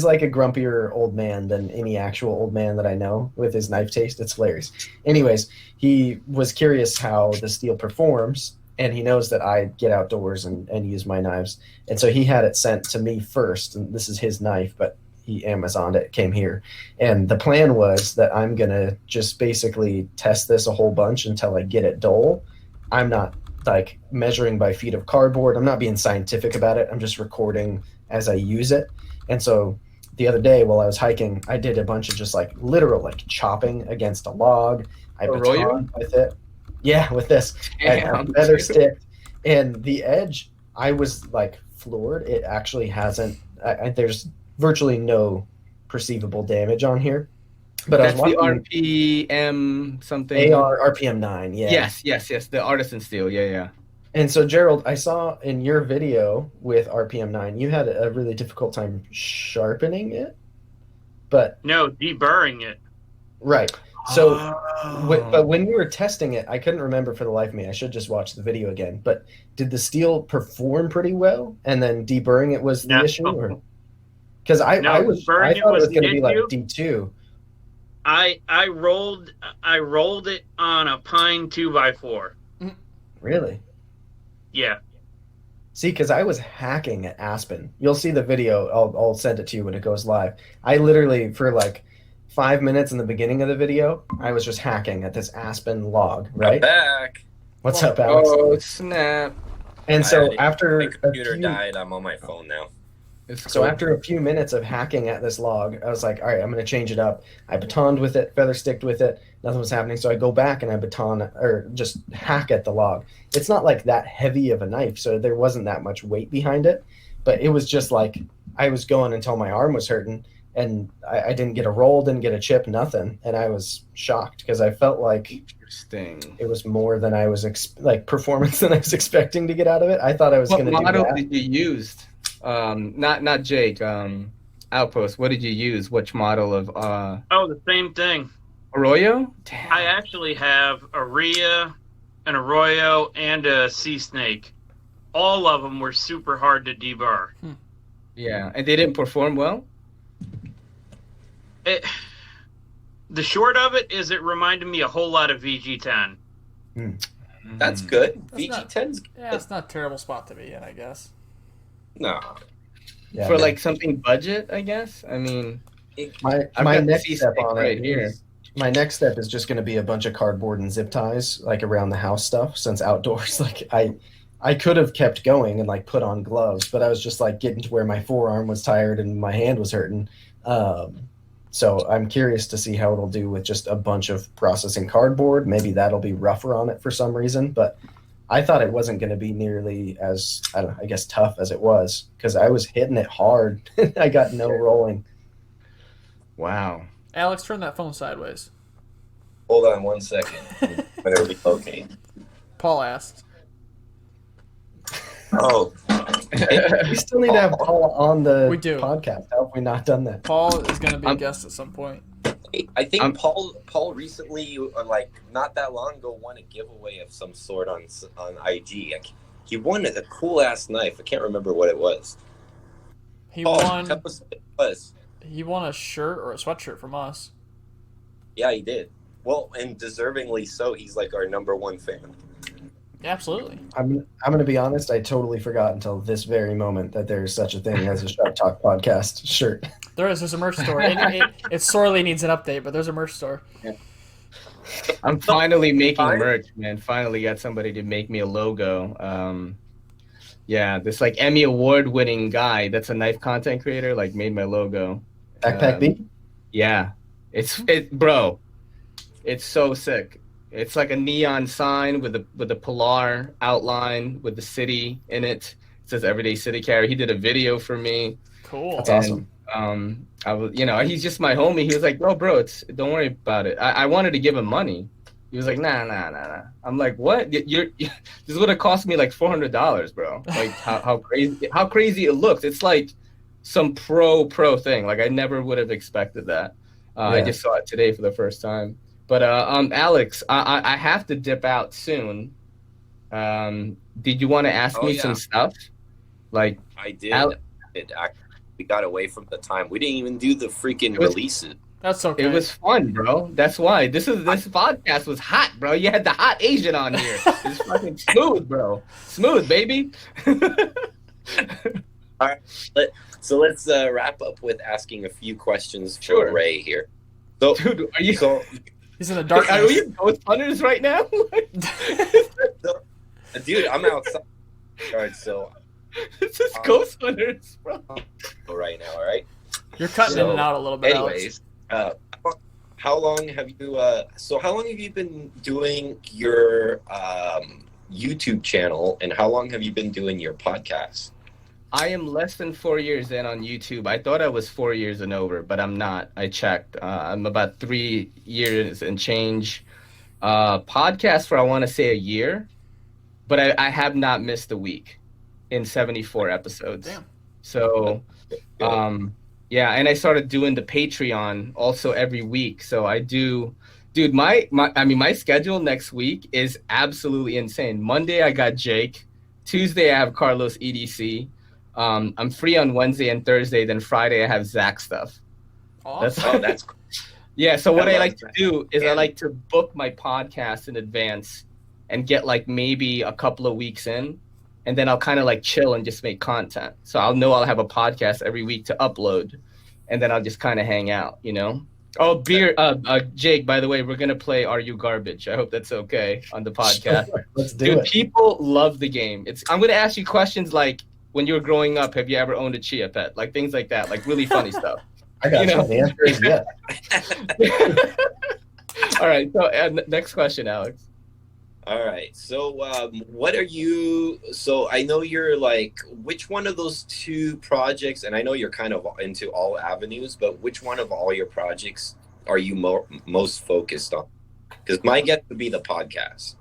like a grumpier old man than any actual old man that I know with his knife taste. It's hilarious. Anyways, he was curious how the steel performs, and he knows that I get outdoors and use my knives. And so he had it sent to me first, and this is his knife, but he Amazoned it, came here. And the plan was that I'm going to just basically test this a whole bunch until I get it dull. I'm not like measuring by feet of cardboard. I'm not being scientific about it. I'm just recording as I use it. And so the other day while I was hiking, I did a bunch of just like literal like chopping against a log. I Arroyo? batoned with it. Yeah, with this. Damn, Feather dude. stick. And the edge, I was like floored. It actually hasn't, there's virtually no perceivable damage on here. But That's I the was watching RPM something. RPM 9. Yeah. Yes. The artisan steel. Yeah. And so, Gerald, I saw in your video with RPM 9, you had a really difficult time sharpening it. But, No, deburring it. right. So, Oh. but when you were testing it, I couldn't remember for the life of me. I should just watch the video again. But did the steel perform pretty well? And then deburring it was the No. issue? Because I No, thought it deburring it was was going to the be like issue. D2. I rolled it on a pine 2x4. Really? Yeah. See, because I was hacking at Aspen. You'll see the video. I'll send it to you when it goes live. I literally, for like 5 minutes in the beginning of the video, I was just hacking at this Aspen log, I'm right? back. What's up, Alex? Oh snap! And I so already- after My a computer few, died. I'm on my phone now. It's so cool. after a few minutes of hacking at this log, I was like, all right, I'm going to change it up. I batoned with it, feather sticked with it. Nothing was happening. So I go back and I baton or just hack at the log. It's not like that heavy of a knife, so there wasn't that much weight behind it. But it was just like I was going until my arm was hurting, and I didn't get a roll, didn't get a chip, nothing. And I was shocked because I felt like Interesting. it was more than I was like performance than I was expecting to get out of it. I thought I was What going to do model that. did you use? Not Jake. Outpost. What did you use? Which model of Oh, the same thing. Arroyo? Damn. I actually have a Rhea, an Arroyo, and a Sea Snake. All of them were super hard to debar. Yeah, and they didn't perform well. The short of it is it reminded me a whole lot of VG10. That's good. That's not- VG10's good. Yeah, it's not a terrible spot to be in, I guess. No. Yeah, For man. like something budget, I guess. I mean, my I've my got the next C step stick on right it here. is my next step is just going to be a bunch of cardboard and zip ties like around the house stuff since outdoors like I could have kept going and like put on gloves, but I was just like getting to where my forearm was tired and my hand was hurting. So I'm curious to see how it'll do with just a bunch of processing cardboard. Maybe that'll be rougher on it for some reason, but I thought it wasn't going to be nearly as, I don't know, I guess tough as it was because I was hitting it hard. I got no rolling. Wow. Alex, turn that phone sideways. Hold on 1 second. But it'll be okay. Paul asked. Oh, We still need to have Paul on the We do. podcast. How have we not done that? Paul is going to be a I'm- guest at some point. I think I'm- Paul recently, like not that long ago, won a giveaway of some sort on IG. He won a cool ass knife. I can't remember what it was. He Paul, won. tell us what it was. He won a shirt or a sweatshirt from us. Yeah, he did. Well, and deservingly so. He's like our #1 fan. Absolutely. I'm going to be honest. I totally forgot until this very moment that there's such a thing as a Sharp Talk podcast shirt. There's a merch store. It sorely needs an update, but there's a merch store. I'm finally making Fine. merch, man. Finally got somebody to make me a logo. Yeah, this like Emmy award winning guy that's a knife content creator like made my logo. Backpack B? Yeah, bro. It's so sick. It's like a neon sign with a polar outline with the city in it. It says Everyday City Carry. He did a video for me. Cool. That's awesome. I was, he's just my homie. He was like, "No, bro, don't worry about it." I wanted to give him money. He was like, "Nah." I'm like, "What? This would have cost me like $400, bro. Like how crazy it looks. It's like some pro thing. Like I never would have expected that. I Yeah. just saw it today for the first time. But Alex, I have to dip out soon. Did you want to ask Oh me yeah, some stuff? Like, I Al- did. We got away from the time. We didn't even do the freaking it was releases. That's it okay. was fun, bro. That's why this podcast was hot, bro. You had the hot Asian on here. It's fucking smooth, bro. Smooth, baby. All right, so let's wrap up with asking a few questions for Sure. Ray here. So, Dude, are you He's in the are darkness. we ghost hunters right now? dude, I'm outside. All right, so This is ghost hunters, bro. right now, all right. You're cutting in and out a little bit, Alex. Anyways, how long have you? How long have you been doing your YouTube channel, and how long have you been doing your podcast? I am less than 4 years in on YouTube. I thought I was 4 years and over, but I'm not. I checked. I'm about 3 years and change. Podcast for I want to say a year, but I have not missed a week in 74 episodes. Damn. So, yeah, and I started doing the Patreon also every week. So I do, dude. My schedule next week is absolutely insane. Monday I got Jake. Tuesday I have Carlos EDC. I'm free on Wednesday and Thursday. Then Friday I have Zach stuff. Awesome. That's cool. Yeah. So what I love like to that. do is I And- like to book my podcast in advance and get like maybe a couple of weeks in, and then I'll kind of like chill and just make content. So I'll know I'll have a podcast every week to upload, and then I'll just kind of hang out, you know. Oh, Jake, by the way, we're gonna play Are You Garbage? I hope that's okay on the podcast. Let's do Dude, it. people love the game. I'm gonna ask you questions like, when you were growing up, have you ever owned a chia pet? Like things like that, like really funny stuff. I got you you. know. The answer is yes. All right. So next question, Alex. All right. So, what are you? So, I know you're like, which one of those two projects? And I know you're kind of into all avenues, but which one of all your projects are you most focused on? Because my guess would be the podcast.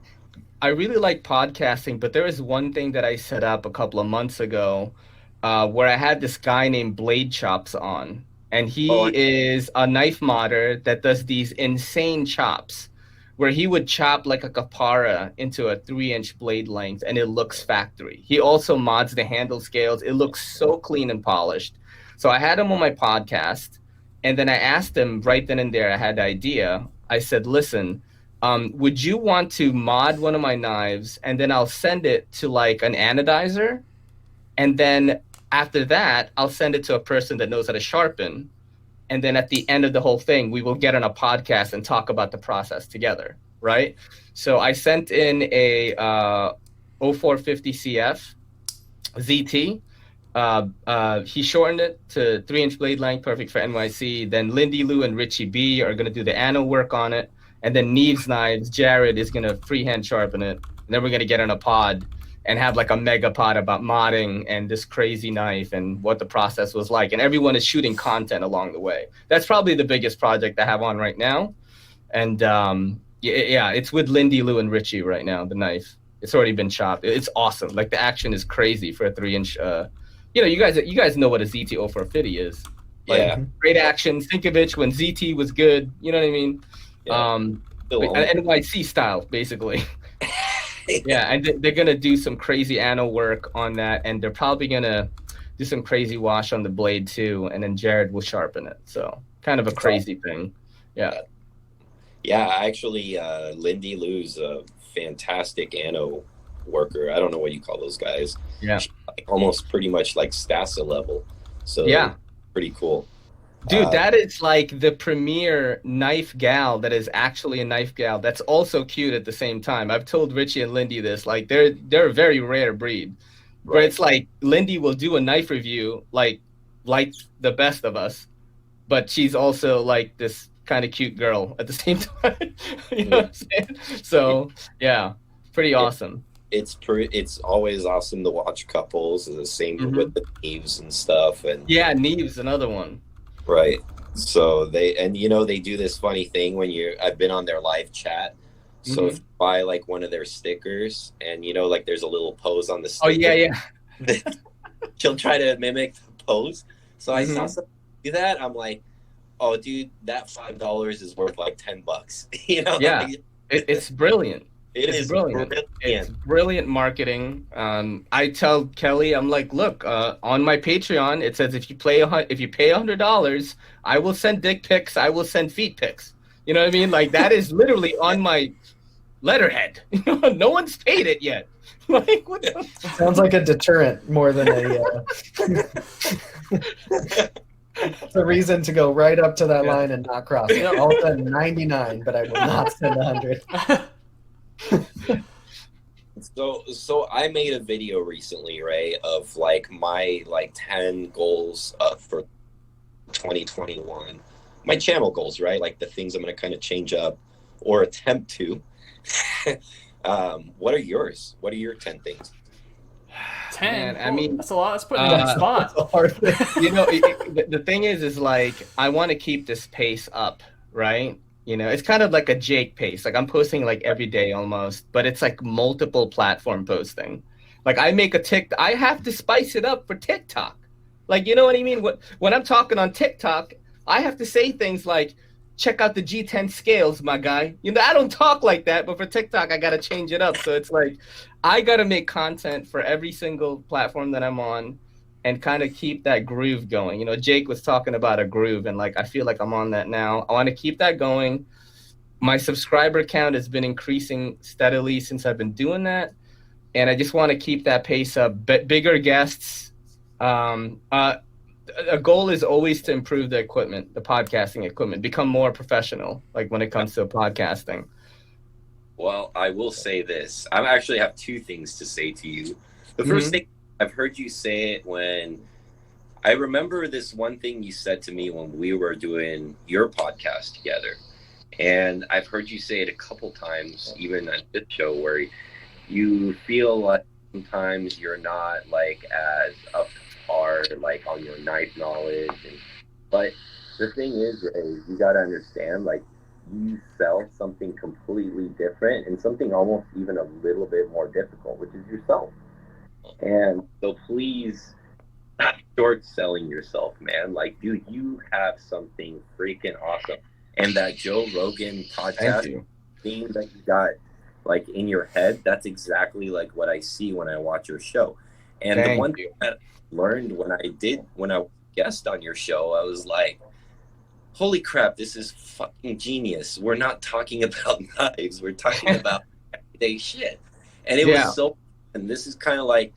I really like podcasting, but there is one thing that I set up a couple of months ago, where I had this guy named Blade Chops on, and he is a knife modder that does these insane chops, where he would chop like a capara into a 3-inch blade length, and it looks factory. He also mods the handle scales. It looks so clean and polished. So I had him on my podcast, and then I asked him right then and there. I had the idea. I said, "Listen, would you want to mod one of my knives, and then I'll send it to like an anodizer, and then after that, I'll send it to a person that knows how to sharpen. And then at the end of the whole thing, we will get on a podcast and talk about the process together, right?" So I sent in a 0450 CF ZT. He shortened it to 3-inch blade length, perfect for NYC. Then Lindy Lou and Richie B are going to do the ano work on it. And then Neve's Knives, Jared is going to freehand sharpen it. And then we're going to get on a pod and have like a mega pod about modding and this crazy knife and what the process was like. And everyone is shooting content along the way. That's probably the biggest project I have on right now. And yeah, it's with Lindy Lou and Richie right now, the knife. It's already been chopped. It's awesome. Like the action is crazy for a 3-inch. You guys know what a ZT 0450 is. Like, Yeah. great action. Think of it when ZT was good. You know what I mean? Yeah. NYC style, basically. Yeah, and they're gonna do some crazy ano work on that, and they're probably gonna do some crazy wash on the blade too, and then Jared will sharpen it. So kind of a crazy thing. Yeah. Yeah, actually, Lindy Lou's a fantastic ano worker. I don't know what you call those guys. Yeah. She's like almost pretty much like Stassa level. So Yeah. pretty cool. Dude, that is like the premier knife gal that is actually a knife gal that's also cute at the same time. I've told Richie and Lindy this. Like they're a very rare breed. Where Right. it's like Lindy will do a knife review like the best of us, but she's also like this kind of cute girl at the same time. You know what I'm saying? So yeah, pretty awesome. It's always awesome to watch couples, and the same Mhm. with the Neves and stuff. And Yeah, Neve's another one. right. So they do this funny thing when I've been on their live chat. So if you buy like one of their stickers, and like there's a little pose on the sticker. Oh yeah. She'll try to mimic the pose. So I saw someone do that. I'm like, oh, dude, that $5 is worth like $10. You know, Yeah. like, It's brilliant. it is brilliant. It's brilliant marketing. I tell Kelly, I'm like, look, on my Patreon, it says if you pay $100, I will send dick pics. I will send feet pics. You know what I mean? Like that is literally on my letterhead. No one's paid it yet. Like what? Sounds like a deterrent more than a. It's a reason to go right up to that line and not cross it. I'll send 99, but I will not send 100. So I made a video recently, right, of like my 10 goals for 2021. My channel goals, right? Like the things I'm going to kind of change up or attempt to. What are yours? What are your 10 things? 10. Man, I mean, that's a lot. That's putting you on the spot. That's a hard thing. The thing is like I want to keep this pace up, right? It's kind of like a Jake pace. Like I'm posting like every day almost, but it's like multiple platform posting. Like I make a TikTok, I have to spice it up for TikTok. Like, you know what I mean? When I'm talking on TikTok, I have to say things like, check out the G10 scales, my guy. I don't talk like that, but for TikTok, I got to change it up. So it's like, I got to make content for every single platform that I'm on and kind of keep that groove going. Jake was talking about a groove, and like I feel like I'm on that now. I want to keep that going. My subscriber count has been increasing steadily since I've been doing that, and I just want to keep that pace up. Bigger guests. A goal is always to improve the equipment, the podcasting equipment, become more professional, like when it comes to podcasting. Well, I will say this. I actually have two things to say to you. The first thing, I've heard you say it when I remember this one thing you said to me when we were doing your podcast together. And I've heard you say it a couple times, even at this show, where you feel like sometimes you're not like as up to par, like on your knife knowledge. But the thing is, Ray, you got to understand, like, you sell something completely different and something almost even a little bit more difficult, which is yourself. And so please stop short selling yourself, man. Like, dude, you have something freaking awesome. And that Joe Rogan podcast theme that you got like in your head, that's exactly like what I see when I watch your show. And the one thing that I learned when I guest on your show, I was like, holy crap, this is fucking genius. We're not talking about knives. We're talking about everyday shit. And it was so, and this is kind of like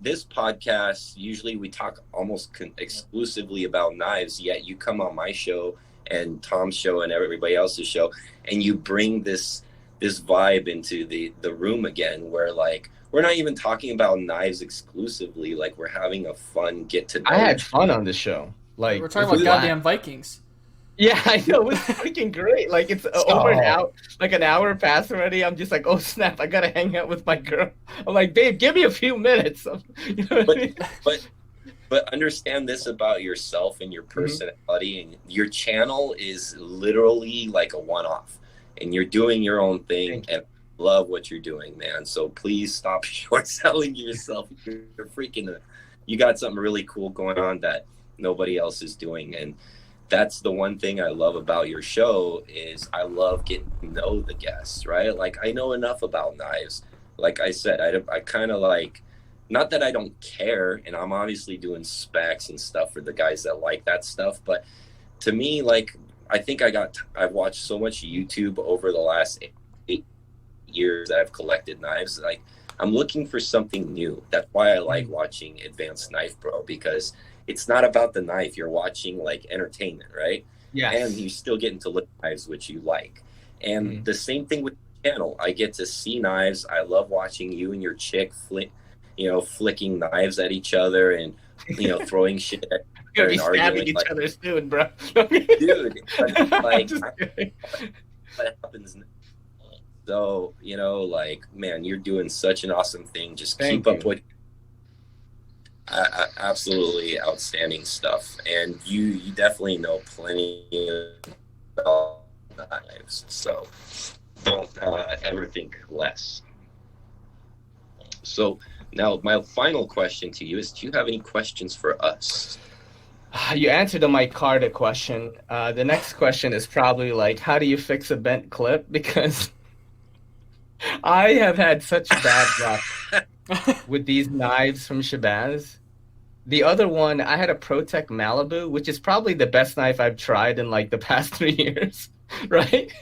this podcast, usually we talk almost exclusively about knives, yet you come on my show and Tom's show and everybody else's show, and you bring this vibe into the room again, where like we're not even talking about knives exclusively, like we're having a fun get to know. I had fun on this show. Like we're talking about goddamn Vikings. Yeah, I know. It was freaking great. Like it's over an hour, like an hour passed already. I'm just like, oh snap, I gotta hang out with my girl. I'm like, babe, give me a few minutes. You know what I mean? But understand this about yourself and your personality, and your channel is literally like a one-off, and you're doing your own thing, and I love what you're doing, man. So please stop short selling yourself. You're freaking, you got something really cool going on that nobody else is doing, and that's the one thing I love about your show is I love getting to know the guests, right? Like I know enough about knives. Like I said, I kind of like, not that I don't care, and I'm obviously doing specs and stuff for the guys that like that stuff, but to me, like, I think I've watched so much YouTube over the last 8 years that I've collected knives. Like, I'm looking for something new. That's why I like watching Advanced Knife Bro, because it's not about the knife. You're watching like entertainment, right? Yeah. And you're still getting to look at knives, which you like. And the same thing with the channel. I get to see knives. I love watching you and your chick flicking knives at each other and, throwing shit at each other and arguing each other soon, bro. Dude, like, what happens? So, like, man, you're doing such an awesome thing. Just keep up with absolutely outstanding stuff. And you definitely know plenty about knives. So don't ever think less. So now my final question to you is, do you have any questions for us? You answered the Mike Carter question. The next question is probably like, how do you fix a bent clip? Because I have had such bad luck with these knives from Shabazz. The other one, I had a ProTech Malibu, which is probably the best knife I've tried in like the past 3 years, right?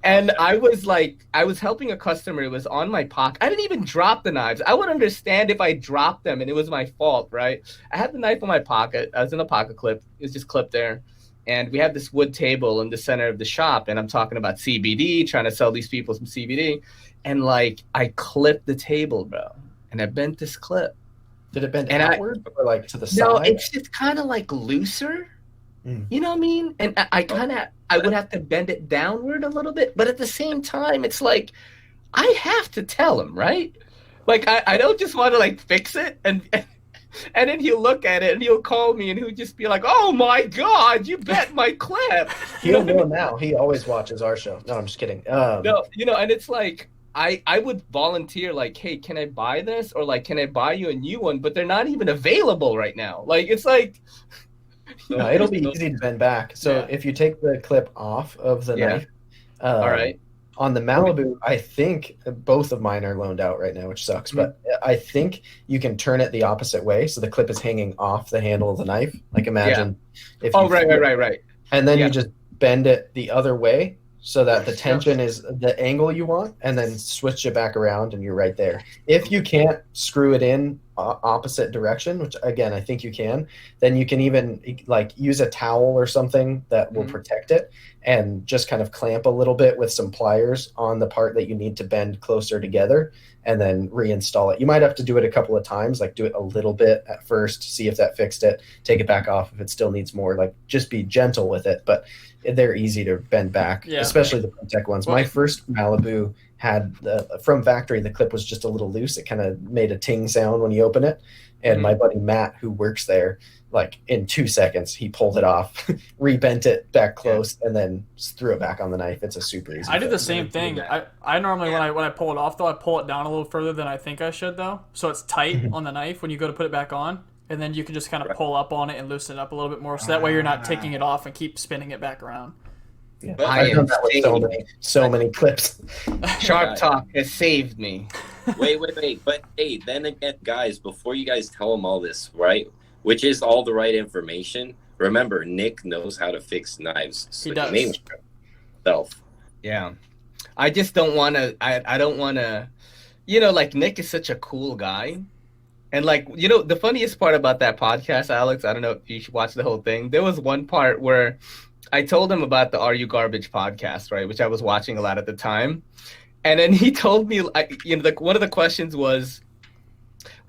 And I was helping a customer. It was on my pocket. I didn't even drop the knives. I would understand if I dropped them and it was my fault, right? I had the knife in my pocket. I was in a pocket clip. It was just clipped there. And we had this wood table in the center of the shop. And I'm talking about CBD, trying to sell these people some CBD. And like, I clipped the table, bro. And I bent this clip. Did it bend And outward or like to the side? No, it's just kind of like looser. You know what I mean? And I would have to bend it downward a little bit, but at the same time, it's like I have to tell him, right? Like I don't just want to like fix it and then he'll look at it and he'll call me and he'll just be like, "Oh my God, you bent my clip." He'll know now. He always watches our show. No, I'm just kidding. No, and it's like I would volunteer like, hey, can I buy this? Or like, can I buy you a new one? But they're not even available right now. Like, it's like... No, it'll be easy to bend back. So if you take the clip off of the knife, all right. On the Malibu, I think both of mine are loaned out right now, which sucks. But I think you can turn it the opposite way. So the clip is hanging off the handle of the knife. Like imagine if you right. And then you just bend it the other way, so that the tension is the angle you want, and then switch it back around and you're right there. If you can't screw it in opposite direction, which again, I think you can, then you can even like use a towel or something that will protect it and just kind of clamp a little bit with some pliers on the part that you need to bend closer together and then reinstall it. You might have to do it a couple of times, like do it a little bit at first, see if that fixed it, take it back off if it still needs more, like just be gentle with it. But they're easy to bend back, especially the ProTech ones. My first Malibu had from factory, the clip was just a little loose. It kind of made a ting sound when you open it. And my buddy Matt, who works there, like in 2 seconds, he pulled it off, rebent it back close, and then threw it back on the knife. It's a super easy. I did the same thing. I normally when I pull it off though, I pull it down a little further than I think I should though, so it's tight on the knife when you go to put it back on. And then you can just kind of pull up on it and loosen it up a little bit more, so that way you're not taking it off and keep spinning it back around. Yeah. I've done that with so many clips. Sharp Talk has saved me. Wait. But hey, then again, guys, before you guys tell them all this, right, which is all the right information, remember, Nick knows how to fix knives. So he does. Yeah. I just don't want to, I don't want to, like Nick is such a cool guy. And like, the funniest part about that podcast, Alex, I don't know if you should watch the whole thing. There was one part where I told him about the Are You Garbage podcast, right, which I was watching a lot at the time. And then he told me, one of the questions was,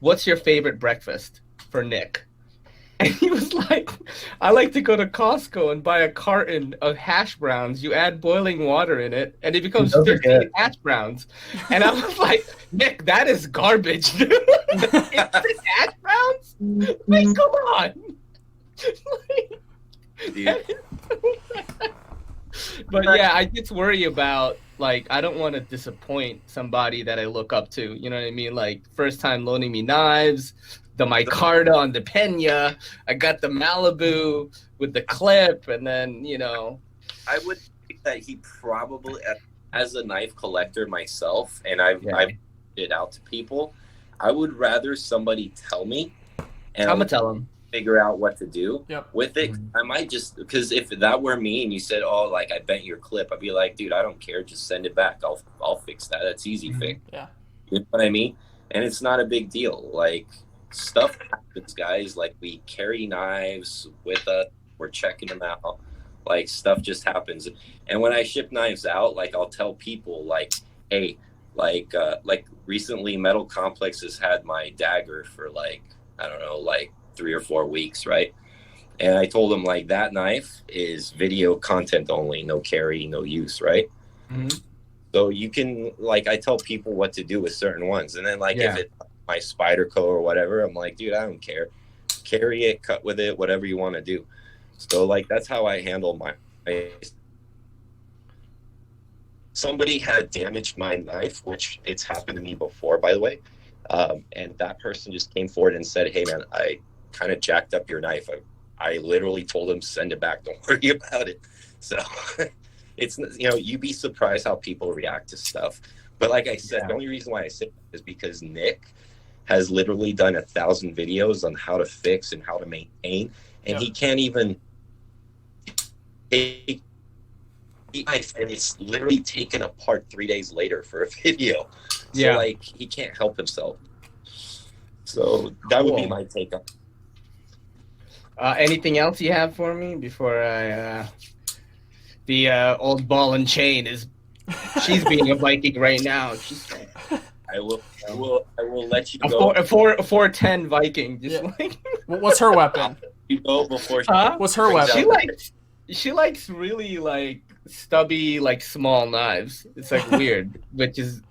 what's your favorite breakfast for Nick? And he was like, I like to go to Costco and buy a carton of hash browns. You add boiling water in it, and it becomes 15 hash browns. And I was like, Nick, that is garbage, dude. It's hash browns? Like, come on. But yeah, I just worry about, like, I don't want to disappoint somebody that I look up to. You know what I mean? Like, first time loaning me knives, the micarta on the Pena. I got the Malibu with the clip, and then, I would think that he probably, as a knife collector myself, and I've it out to people, I would rather somebody tell me, and I'm gonna tell him, figure out what to do with it. Mm-hmm. I might just, because if that were me and you said, oh, like I bent your clip, I'd be like, dude, I don't care, just send it back. I'll fix that. That's easy fix. Yeah. You know what I mean? And it's not a big deal. Like, stuff happens, guys. Like, we carry knives with us, we're checking them out, like, stuff just happens. And when I ship knives out, like, I'll tell people, like, hey, like recently Metal Complex has had my dagger for, like, I don't know, like 3 or 4 weeks, right? And I told them, like, that knife is video content only, no carry, no use, right? So you can, like, I tell people what to do with certain ones. And then, like, if it's my Spyderco or whatever, I'm like, dude, I don't care. Carry it, cut with it, whatever you want to do. So, like, that's how I handle my... Somebody had damaged my knife, which it's happened to me before, by the way. And that person just came forward and said, hey, man, I kind of jacked up your knife. I literally told him, send it back. Don't worry about it. So it's, you'd be surprised how people react to stuff. But like I said, the only reason why I say that is because Nick has literally done 1,000 videos on how to fix and how to maintain, and he can't even take, and it's literally taken apart 3 days later for a video. So like, he can't help himself. So that would be my take on. Anything else you have for me before I? The old ball and chain she's being a Viking right now. I will let you go. A 4'10" Viking. What's her weapon? You go before. What's her weapon? She likes really like stubby, like small knives. It's like weird, which is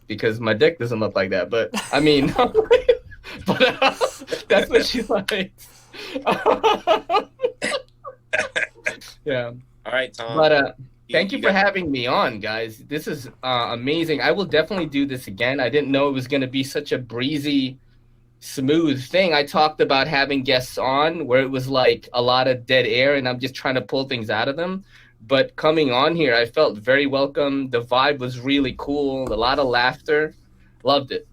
because my dick doesn't look like that. But I mean, that's what she likes. Yeah. All right, Tom. But thank you for having me on, guys. This is amazing. I will definitely do this again. I didn't know it was going to be such a breezy, smooth thing. I talked about having guests on where it was like a lot of dead air and I'm just trying to pull things out of them. But coming on here, I felt very welcome. The vibe was really cool. A lot of laughter. Loved it.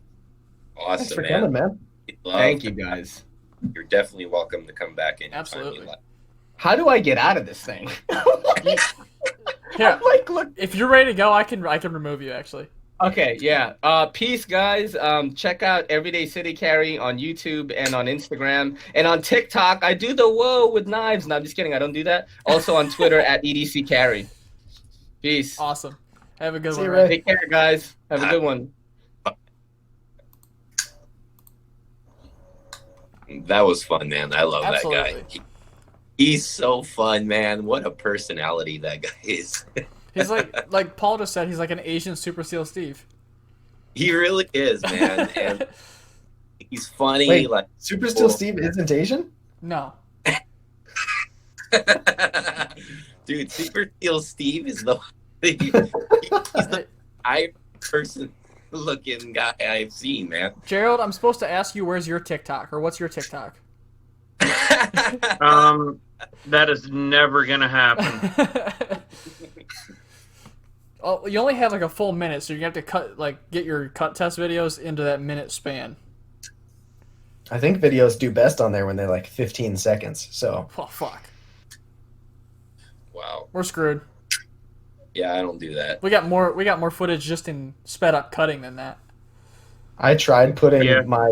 Awesome, Thanks for coming, man. Thank you, guys. You're definitely welcome to come back in. Absolutely. How do I get out of this thing? Yeah. Look. If you're ready to go, I can remove you actually. Okay, yeah. Peace, guys. Check out Everyday City Carry on YouTube and on Instagram. And on TikTok, I do the whoa with knives. No, I'm just kidding. I don't do that. Also on Twitter at EDC Carry. Peace. Awesome. Have a good See one, you, Ray. Take care, guys. Have a good one. That was fun, man. I love Absolutely. that guy. He's so fun, man. What a personality that guy is. He's like Paul just said, he's like an Asian Super Seal Steve. He really is, man. And he's funny. Wait, like Super Steel Steve isn't Asian? No. Dude, Super Steel Steve is he's the Irish person looking guy I've seen, man. Gerald, I'm supposed to ask you where's your TikTok or what's your TikTok? That is never gonna happen. Oh, you only have like a full minute, so you're gonna have to get your cut test videos into that minute span. I think videos do best on there when they're like 15 seconds. So. Oh fuck. Wow. We're screwed. Yeah, I don't do that. We got more footage just in sped up cutting than that. I tried putting my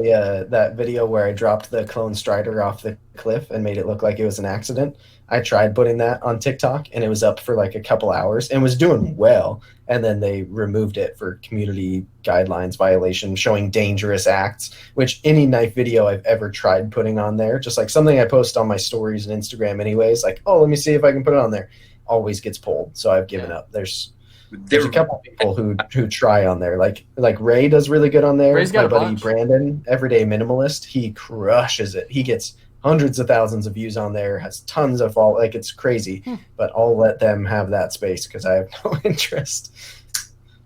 that video where I dropped the clone strider off the cliff and made it look like it was an accident. I tried putting that on TikTok and it was up for like a couple hours and was doing well. And then they removed it for community guidelines violation, showing dangerous acts, which any knife video I've ever tried putting on there, just like something I post on my stories and Instagram anyways, like, oh, let me see if I can put it on there, always gets pulled. So I've given up. There's a couple people who try on there. Like Ray does really good on there. Ray's got My a buddy bunch. Brandon, Everyday Minimalist, he crushes it. He gets hundreds of thousands of views on there, has tons of follow. Like, it's crazy. But I'll let them have that space because I have no interest.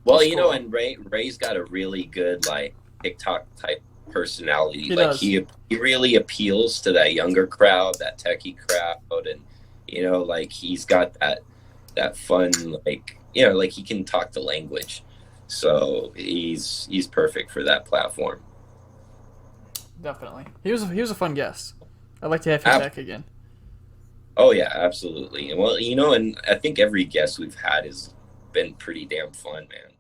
Well, and Ray's got a really good like TikTok type personality. He like does. he really appeals to that younger crowd, that techie crowd, and like he's got that fun like like he can talk the language. So he's perfect for that platform. Definitely. He was a fun guest. I'd like to have him back again. Oh yeah, absolutely. Well, and I think every guest we've had has been pretty damn fun, man.